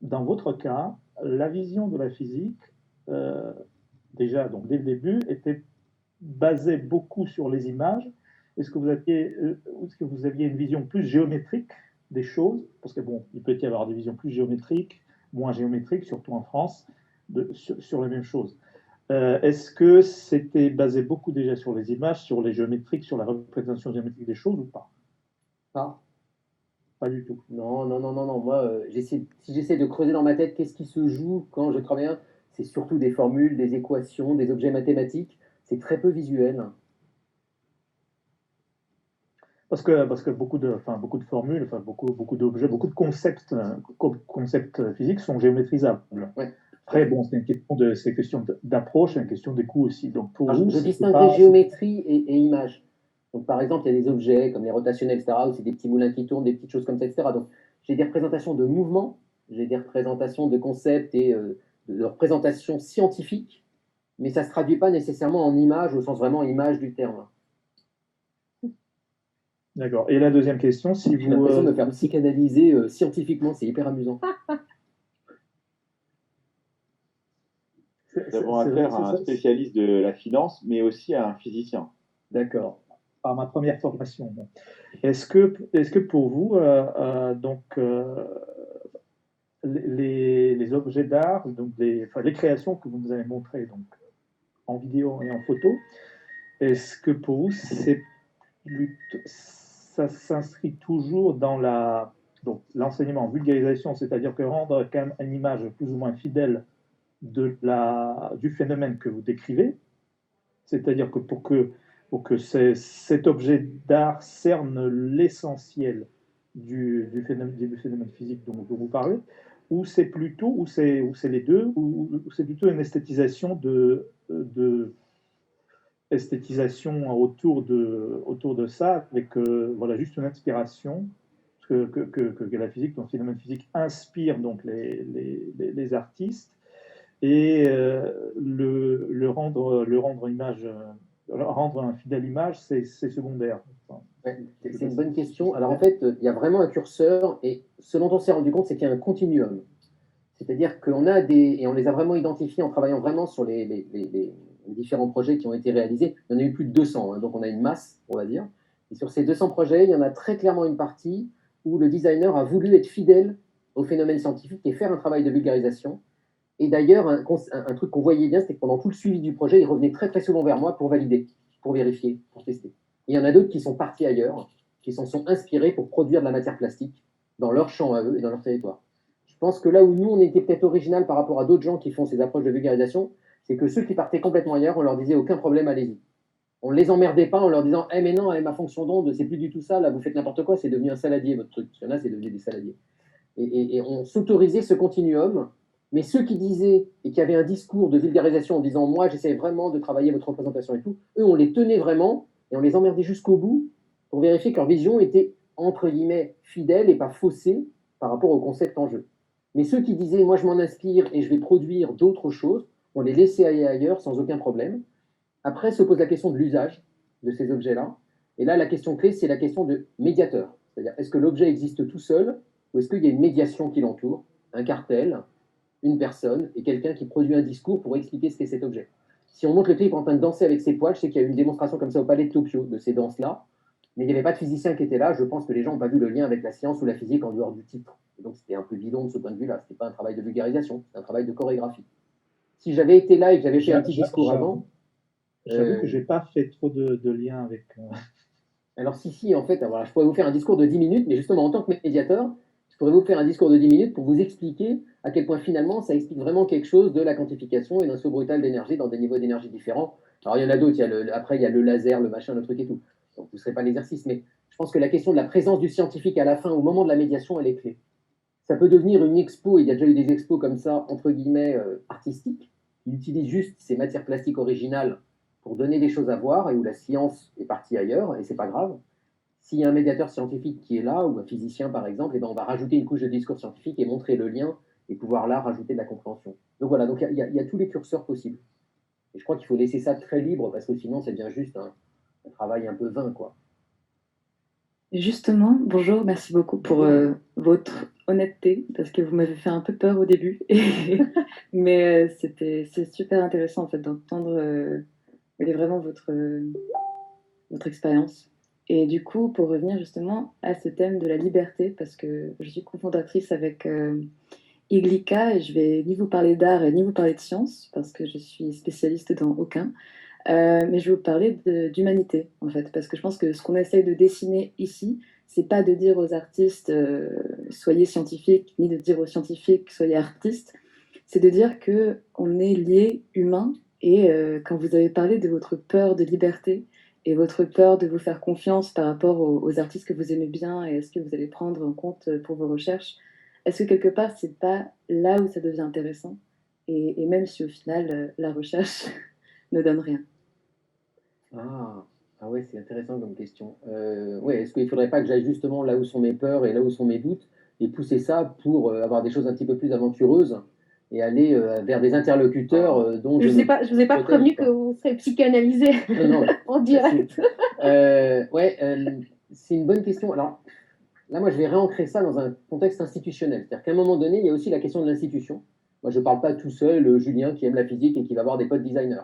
dans votre cas, la vision de la physique, déjà, donc dès le début, était basée beaucoup sur les images? Est-ce que vous aviez une vision plus géométrique des choses? Parce que bon, il peut y avoir des visions plus géométriques, moins géométriques, surtout en France, sur les mêmes choses. Est-ce que c'était basé beaucoup déjà sur les images, sur les géométriques, sur la représentation géométrique des choses ou pas? Pas du tout. Non. Moi, si j'essaie de creuser dans ma tête qu'est-ce qui se joue quand je travaille, c'est surtout des formules, des équations, des objets mathématiques. C'est très peu visuel. Parce que beaucoup de formules, beaucoup d'objets, beaucoup de concepts physiques sont géométrisables. Ouais. Après, bon, c'est une question d'approche, c'est une question des coûts aussi. Donc pour vous, je distinguerais géométrie et image. Donc par exemple, il y a des objets comme les rotationnels, etc., où c'est des petits moulins qui tournent, des petites choses comme ça, etc. Donc j'ai des représentations de mouvements, j'ai des représentations de concepts et de représentations scientifiques, mais ça ne se traduit pas nécessairement en image, au sens vraiment image du terme. D'accord. Et la deuxième question, si vous... J'ai l'impression de me faire psychanalyser scientifiquement, c'est hyper amusant. Nous avons affaire à un spécialiste de la finance, mais aussi à un physicien. D'accord. Par ma première formation. Est-ce que pour vous, les objets d'art, donc les créations que vous nous avez montrées donc, en vidéo et en photo, est-ce que pour vous, ça s'inscrit toujours dans l'enseignement en vulgarisation, c'est-à-dire que rendre quand même une image plus ou moins fidèle du phénomène que vous décrivez, c'est-à-dire que pour que cet objet d'art cerne l'essentiel du phénomène physique dont vous parlez, ou c'est les deux, ou c'est plutôt une esthétisation esthétisation autour de ça, avec voilà, juste une inspiration que la physique, donc le phénomène physique inspire donc les artistes, et rendre un fidèle image, c'est secondaire. Enfin, c'est une bonne question. Alors en fait, il y a vraiment un curseur, et ce dont on s'est rendu compte, c'est qu'il y a un continuum. C'est-à-dire qu'on a et on les a vraiment identifiés en travaillant vraiment sur les différents projets qui ont été réalisés. Il y en a eu plus de 200, hein, donc on a une masse, on va dire. Et sur ces 200 projets, il y en a très clairement une partie où le designer a voulu être fidèle au phénomène scientifique et faire un travail de vulgarisation. Et d'ailleurs, un truc qu'on voyait bien, c'était que pendant tout le suivi du projet, il revenait très très souvent vers moi pour valider, pour vérifier, pour tester. Et il y en a d'autres qui sont partis ailleurs, qui s'en sont inspirés pour produire de la matière plastique dans leur champ à eux et dans leur territoire. Je pense que là où nous, on était peut-être original par rapport à d'autres gens qui font ces approches de vulgarisation, c'est que ceux qui partaient complètement ailleurs, on leur disait aucun problème, allez-y. On ne les emmerdait pas en leur disant mais non, ma fonction d'onde, c'est plus du tout ça, là vous faites n'importe quoi, c'est devenu un saladier votre truc. Parce qu'il y en a, c'est devenu des saladiers. Et on s'autorisait ce continuum, mais ceux qui disaient et qui avaient un discours de vulgarisation en disant moi j'essaie vraiment de travailler votre représentation et tout, eux on les tenait vraiment et on les emmerdait jusqu'au bout pour vérifier que leur vision était entre guillemets fidèle et pas faussée par rapport au concept en jeu. Mais ceux qui disaient moi je m'en inspire et je vais produire d'autres choses, on les laissait aller ailleurs sans aucun problème. Après se pose la question de l'usage de ces objets-là. Et là, la question clé, c'est la question de médiateur. C'est-à-dire, est-ce que l'objet existe tout seul ou est-ce qu'il y a une médiation qui l'entoure, un cartel, une personne et quelqu'un qui produit un discours pour expliquer ce qu'est cet objet. Si on montre le clip en train de danser avec ses poils, je sais qu'il y a eu une démonstration comme ça au Palais de Tokyo de ces danses-là, mais il n'y avait pas de physicien qui était là. Je pense que les gens n'ont pas vu le lien avec la science ou la physique en dehors du titre. Et donc c'était un peu bidon de ce point de vue-là. Ce n'était pas un travail de vulgarisation, c'était un travail de chorégraphie. Si j'avais été là et que j'avais fait un petit discours avant... J'avoue que je n'ai pas fait trop de liens avec... Alors si, en fait, alors, je pourrais vous faire un discours de 10 minutes, mais justement, en tant que médiateur, je pourrais vous faire un discours de 10 minutes pour vous expliquer à quel point finalement ça explique vraiment quelque chose de la quantification et d'un saut brutal d'énergie dans des niveaux d'énergie différents. Alors il y en a d'autres, après il y a le laser, le machin, le truc et tout. Donc vous ne serez pas l'exercice, mais je pense que la question de la présence du scientifique à la fin, au moment de la médiation, elle est clé. Ça peut devenir une expo, il y a déjà eu des expos comme ça, entre guillemets, artistiques, qui utilisent juste ces matières plastiques originales pour donner des choses à voir et où la science est partie ailleurs, et c'est pas grave. S'il y a un médiateur scientifique qui est là, ou un physicien par exemple, et ben on va rajouter une couche de discours scientifique et montrer le lien et pouvoir là rajouter de la compréhension. Donc voilà, donc il y a tous les curseurs possibles. Et je crois qu'il faut laisser ça très libre parce que sinon ça devient juste un travail un peu vain, quoi. Justement, bonjour, merci beaucoup pour votre honnêteté, parce que vous m'avez fait un peu peur au début, mais c'est super intéressant en fait d'entendre vraiment votre expérience. Et du coup, pour revenir justement à ce thème de la liberté, parce que je suis cofondatrice avec Iglika, et je vais ni vous parler d'art ni vous parler de science, parce que je suis spécialiste dans aucun. Mais je vais vous parler d'humanité, en fait, parce que je pense que ce qu'on essaye de dessiner ici, c'est pas de dire aux artistes soyez scientifiques, ni de dire aux scientifiques soyez artistes, c'est de dire que on est liés humains. Et quand vous avez parlé de votre peur de liberté et votre peur de vous faire confiance par rapport aux artistes que vous aimez bien et est-ce que vous allez prendre en compte pour vos recherches, est-ce que quelque part c'est pas là où ça devient intéressant, et même si au final la recherche ne donne rien. Ah ouais, c'est intéressant comme question. Ouais, est-ce qu'il ne faudrait pas que j'aille justement là où sont mes peurs et là où sont mes doutes et pousser ça pour avoir des choses un petit peu plus aventureuses et aller vers des interlocuteurs dont je vous ai pas prévenu que vous serez psychanalysé en direct. C'est une bonne question. Alors là, moi, je vais réancrer ça dans un contexte institutionnel. C'est-à-dire qu'à un moment donné, il y a aussi la question de l'institution. Moi, je ne parle pas tout seul, Julien qui aime la physique et qui va avoir des potes designers.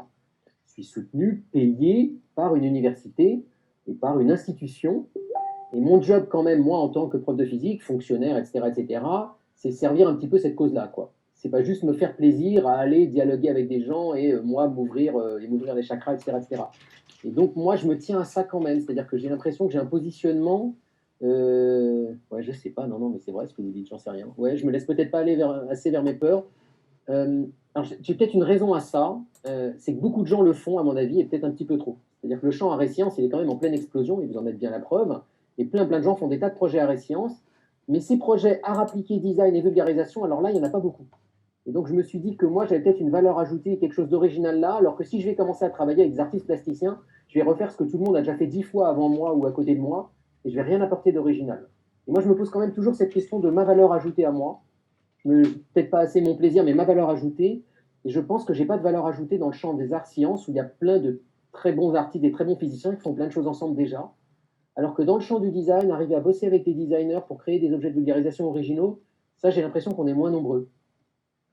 Je suis soutenu, payé par une université et par une institution. Et mon job, quand même, moi, en tant que prof de physique, fonctionnaire, etc., c'est servir un petit peu cette cause-là, quoi. C'est pas juste me faire plaisir à aller dialoguer avec des gens et moi m'ouvrir les chakras, etc. Et donc, moi, je me tiens à ça quand même. C'est-à-dire que j'ai l'impression que j'ai un positionnement. Ouais, je sais pas, non, mais c'est vrai ce que vous dites, j'en sais rien. Ouais, je me laisse peut-être pas aller assez vers mes peurs. Alors, j'ai peut-être une raison à ça, c'est que beaucoup de gens le font, à mon avis, et peut-être un petit peu trop. C'est-à-dire que le champ arts et sciences, il est quand même en pleine explosion, et vous en êtes bien la preuve, et plein de gens font des tas de projets arts et sciences, mais ces projets art appliqué, design et vulgarisation, alors là, il n'y en a pas beaucoup. Et donc, je me suis dit que moi, j'avais peut-être une valeur ajoutée, quelque chose d'original là, alors que si je vais commencer à travailler avec des artistes plasticiens, je vais refaire ce que tout le monde a déjà fait 10 fois avant moi ou à côté de moi, et je vais rien apporter d'original. Et moi, je me pose quand même toujours cette question de ma valeur ajoutée à moi, peut-être pas assez mon plaisir, mais ma valeur ajoutée. Et je pense que j'ai pas de valeur ajoutée dans le champ des arts-sciences, où il y a plein de très bons artistes, des très bons physiciens qui font plein de choses ensemble déjà. Alors que dans le champ du design, arriver à bosser avec des designers pour créer des objets de vulgarisation originaux, ça, j'ai l'impression qu'on est moins nombreux.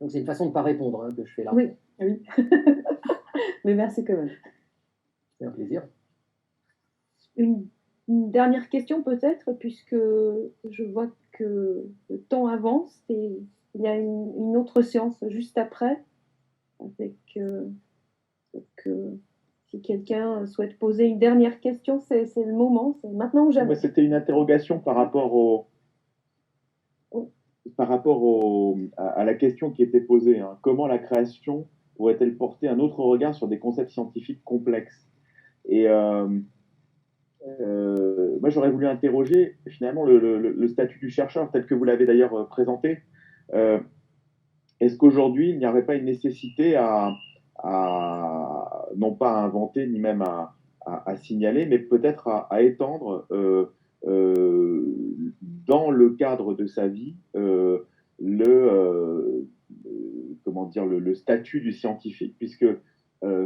Donc, c'est une façon de ne pas répondre que je fais là. Oui, oui. Mais merci quand même. C'est un plaisir. Une dernière question peut-être, puisque je vois que le temps avance et il y a une autre séance juste après. Avec, si quelqu'un souhaite poser une dernière question, c'est le moment, c'est maintenant ou jamais. C'était une interrogation par rapport à la question qui était posée. Hein. Comment la création pourrait-elle porter un autre regard sur des concepts scientifiques complexes? Et moi, j'aurais voulu interroger finalement le statut du chercheur, tel que vous l'avez d'ailleurs présenté. Est-ce qu'aujourd'hui, il n'y aurait pas une nécessité non pas à inventer, ni même à signaler, mais peut-être à étendre dans le cadre de sa vie comment dire, le statut du scientifique, puisque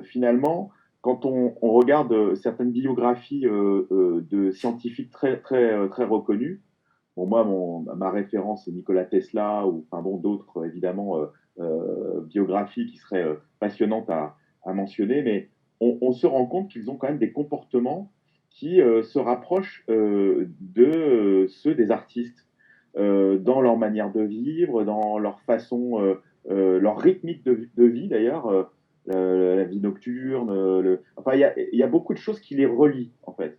finalement, quand on regarde certaines biographies de scientifiques très reconnus, bon, moi, ma référence, c'est Nikola Tesla, ou enfin, bon, d'autres, évidemment, biographies qui seraient passionnantes à mentionner, mais on se rend compte qu'ils ont quand même des comportements qui se rapprochent de ceux des artistes, dans leur manière de vivre, dans leur façon, leur rythmique de vie, d'ailleurs, la vie nocturne, enfin, il y a beaucoup de choses qui les relient, en fait.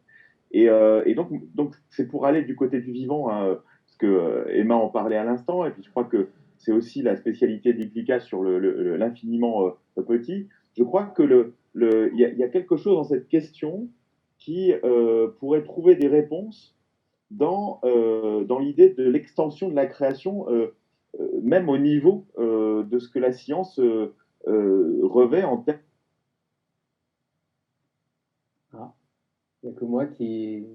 Et donc c'est pour aller du côté du vivant, hein, parce que Emma en parlait à l'instant, et puis je crois que c'est aussi la spécialité d'Implica sur l'infiniment petit. Je crois que il y a quelque chose dans cette question qui pourrait trouver des réponses dans l'idée de l'extension de la création, même au niveau de ce que la science revêt en termes. Ah, il n'y a que moi qui.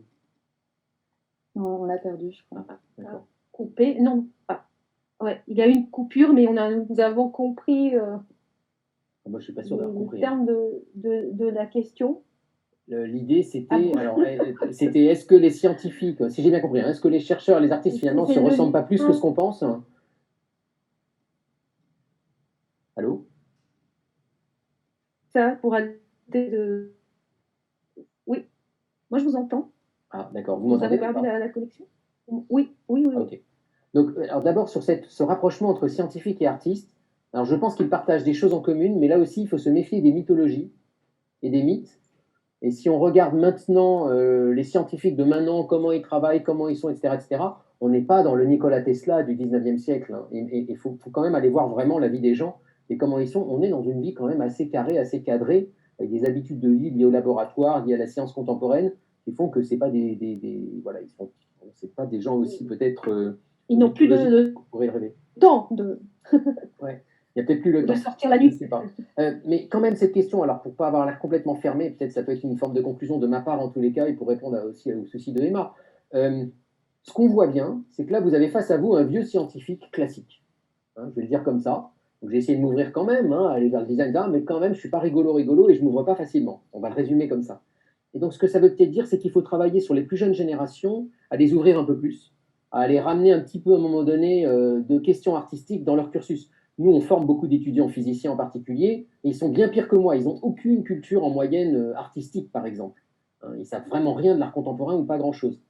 Non, on l'a perdu, je crois. D'accord. Coupé, non, pas. Ouais, il y a eu une coupure, mais nous avons compris Moi, je ne suis pas sûr d'avoir le compris. terme de la question. L'idée, c'était, Ah bon. alors, c'était est-ce que les scientifiques, si j'ai bien compris, est-ce que les chercheurs, les artistes, finalement, ne se ressemblent pas plus que ce qu'on pense? Allô? Ça, pour arrêter de... Oui, moi je vous entends. Ah, d'accord. Vous Vous m'entendez avez perdu la connexion? Oui. Ah, ok. Donc, alors d'abord, sur ce rapprochement entre scientifique et artiste, alors je pense qu'ils partagent des choses en commun, mais là aussi, il faut se méfier des mythologies et des mythes. Et si on regarde maintenant les scientifiques de maintenant, comment ils travaillent, comment ils sont, etc., on n'est pas dans le Nikola Tesla du 19e siècle. Hein. Et il faut quand même aller voir vraiment la vie des gens et comment ils sont. On est dans une vie quand même assez carrée, assez cadrée, avec des habitudes de vie liées au laboratoire, liées à la science contemporaine, qui font que c'est pas voilà, c'est pas des gens aussi peut-être. Ils n'ont plus de temps de. Ouais. Il n'y a peut-être plus le temps. De sortir la nuit. Je sais pas. Mais quand même, cette question, alors pour ne pas avoir l'air complètement fermé, peut-être ça peut être une forme de conclusion de ma part en tous les cas, et pour répondre aussi au souci de Emma. Ce qu'on voit bien, c'est que là, vous avez face à vous un vieux scientifique classique. Hein, je vais le dire comme ça. Donc j'ai essayé de m'ouvrir quand même, hein, aller vers le design d'art, mais quand même, je ne suis pas rigolo et je ne m'ouvre pas facilement. On va le résumer comme ça. Et donc, ce que ça veut peut-être dire, c'est qu'il faut travailler sur les plus jeunes générations, à les ouvrir un peu plus, à les ramener un petit peu à un moment donné de questions artistiques dans leur cursus. Nous, on forme beaucoup d'étudiants physiciens en particulier, et ils sont bien pires que moi. Ils n'ont aucune culture en moyenne artistique, par exemple. Hein, ils ne savent vraiment rien de l'art contemporain ou pas grand-chose.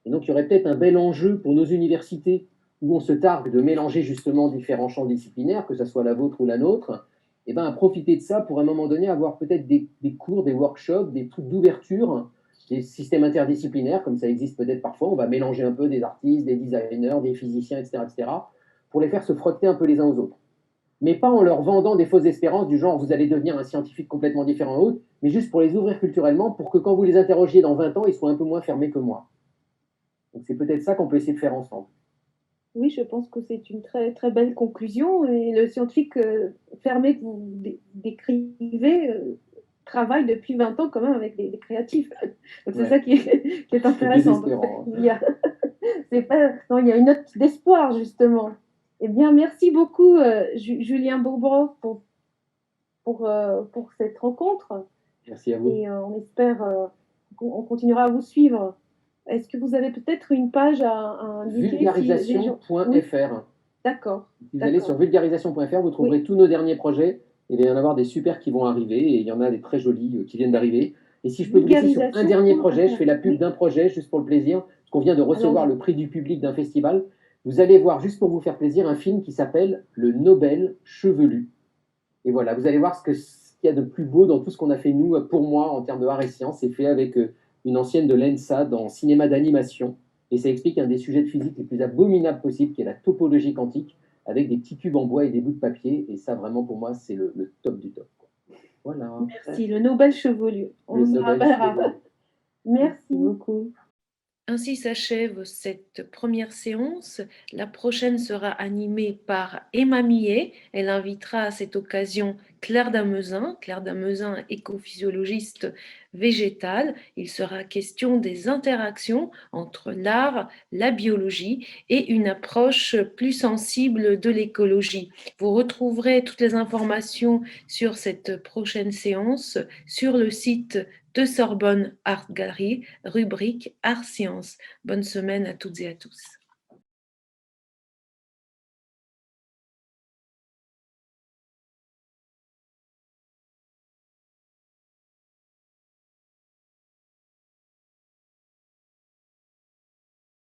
Et donc, il y aurait peut-être un bel enjeu pour nos universités, où on se targue de mélanger justement différents champs disciplinaires, que ce soit la vôtre ou la nôtre, et ben, à profiter de ça pour à un moment donné avoir peut-être des cours, des workshops, des trucs d'ouverture, des systèmes interdisciplinaires, comme ça existe peut-être parfois. On va mélanger un peu des artistes, des designers, des physiciens, etc., pour les faire se frotter un peu les uns aux autres. mais pas en leur vendant des fausses espérances du genre vous allez devenir un scientifique complètement différent ou autre, mais juste pour les ouvrir culturellement, pour que quand vous les interrogiez dans 20 ans, ils soient un peu moins fermés que moi. Donc c'est peut-être ça qu'on peut essayer de faire ensemble. Oui, je pense que c'est une très, très belle conclusion. Et le scientifique fermé que vous décrivez travaille depuis 20 ans quand même avec des créatifs. Donc c'est ça qui est intéressant. Il y a une note d'espoir, justement. Eh bien, merci beaucoup, Julien Bourbroff, pour cette rencontre. Merci à vous. Et on espère qu'on continuera à vous suivre. Est-ce que vous avez peut-être une page à indiquer? Vulgarisation.fr. Oui. D'accord. Si vous allez sur vulgarisation.fr, vous trouverez tous nos derniers projets. Il va y en avoir des super qui vont arriver et il y en a des très jolis qui viennent d'arriver. Et si je peux glisser sur un dernier projet, je fais la pub d'un projet juste pour le plaisir, parce qu'on vient de recevoir le prix du public d'un festival. Vous allez voir, juste pour vous faire plaisir, un film qui s'appelle Le Nobel chevelu. Et voilà, vous allez voir ce qu'il y a de plus beau dans tout ce qu'on a fait, nous, pour moi, en termes de art et sciences. C'est fait avec une ancienne de l'ENSA dans cinéma d'animation. Et ça explique un des sujets de physique les plus abominables possibles, qui est la topologie quantique, avec des petits cubes en bois et des bouts de papier. Et ça, vraiment, pour moi, c'est le top du top. Voilà. Merci, le Nobel chevelu. On se rappellera. Merci beaucoup. Ainsi s'achève cette première séance. La prochaine sera animée par Emma Millet. Elle invitera à cette occasion Claire Damezin. Claire Damezin, écophysiologiste végétale. Il sera question des interactions entre l'art, la biologie et une approche plus sensible de l'écologie. Vous retrouverez toutes les informations sur cette prochaine séance sur le site de Sorbonne Art Gallery, rubrique Art Sciences. Bonne semaine à toutes et à tous.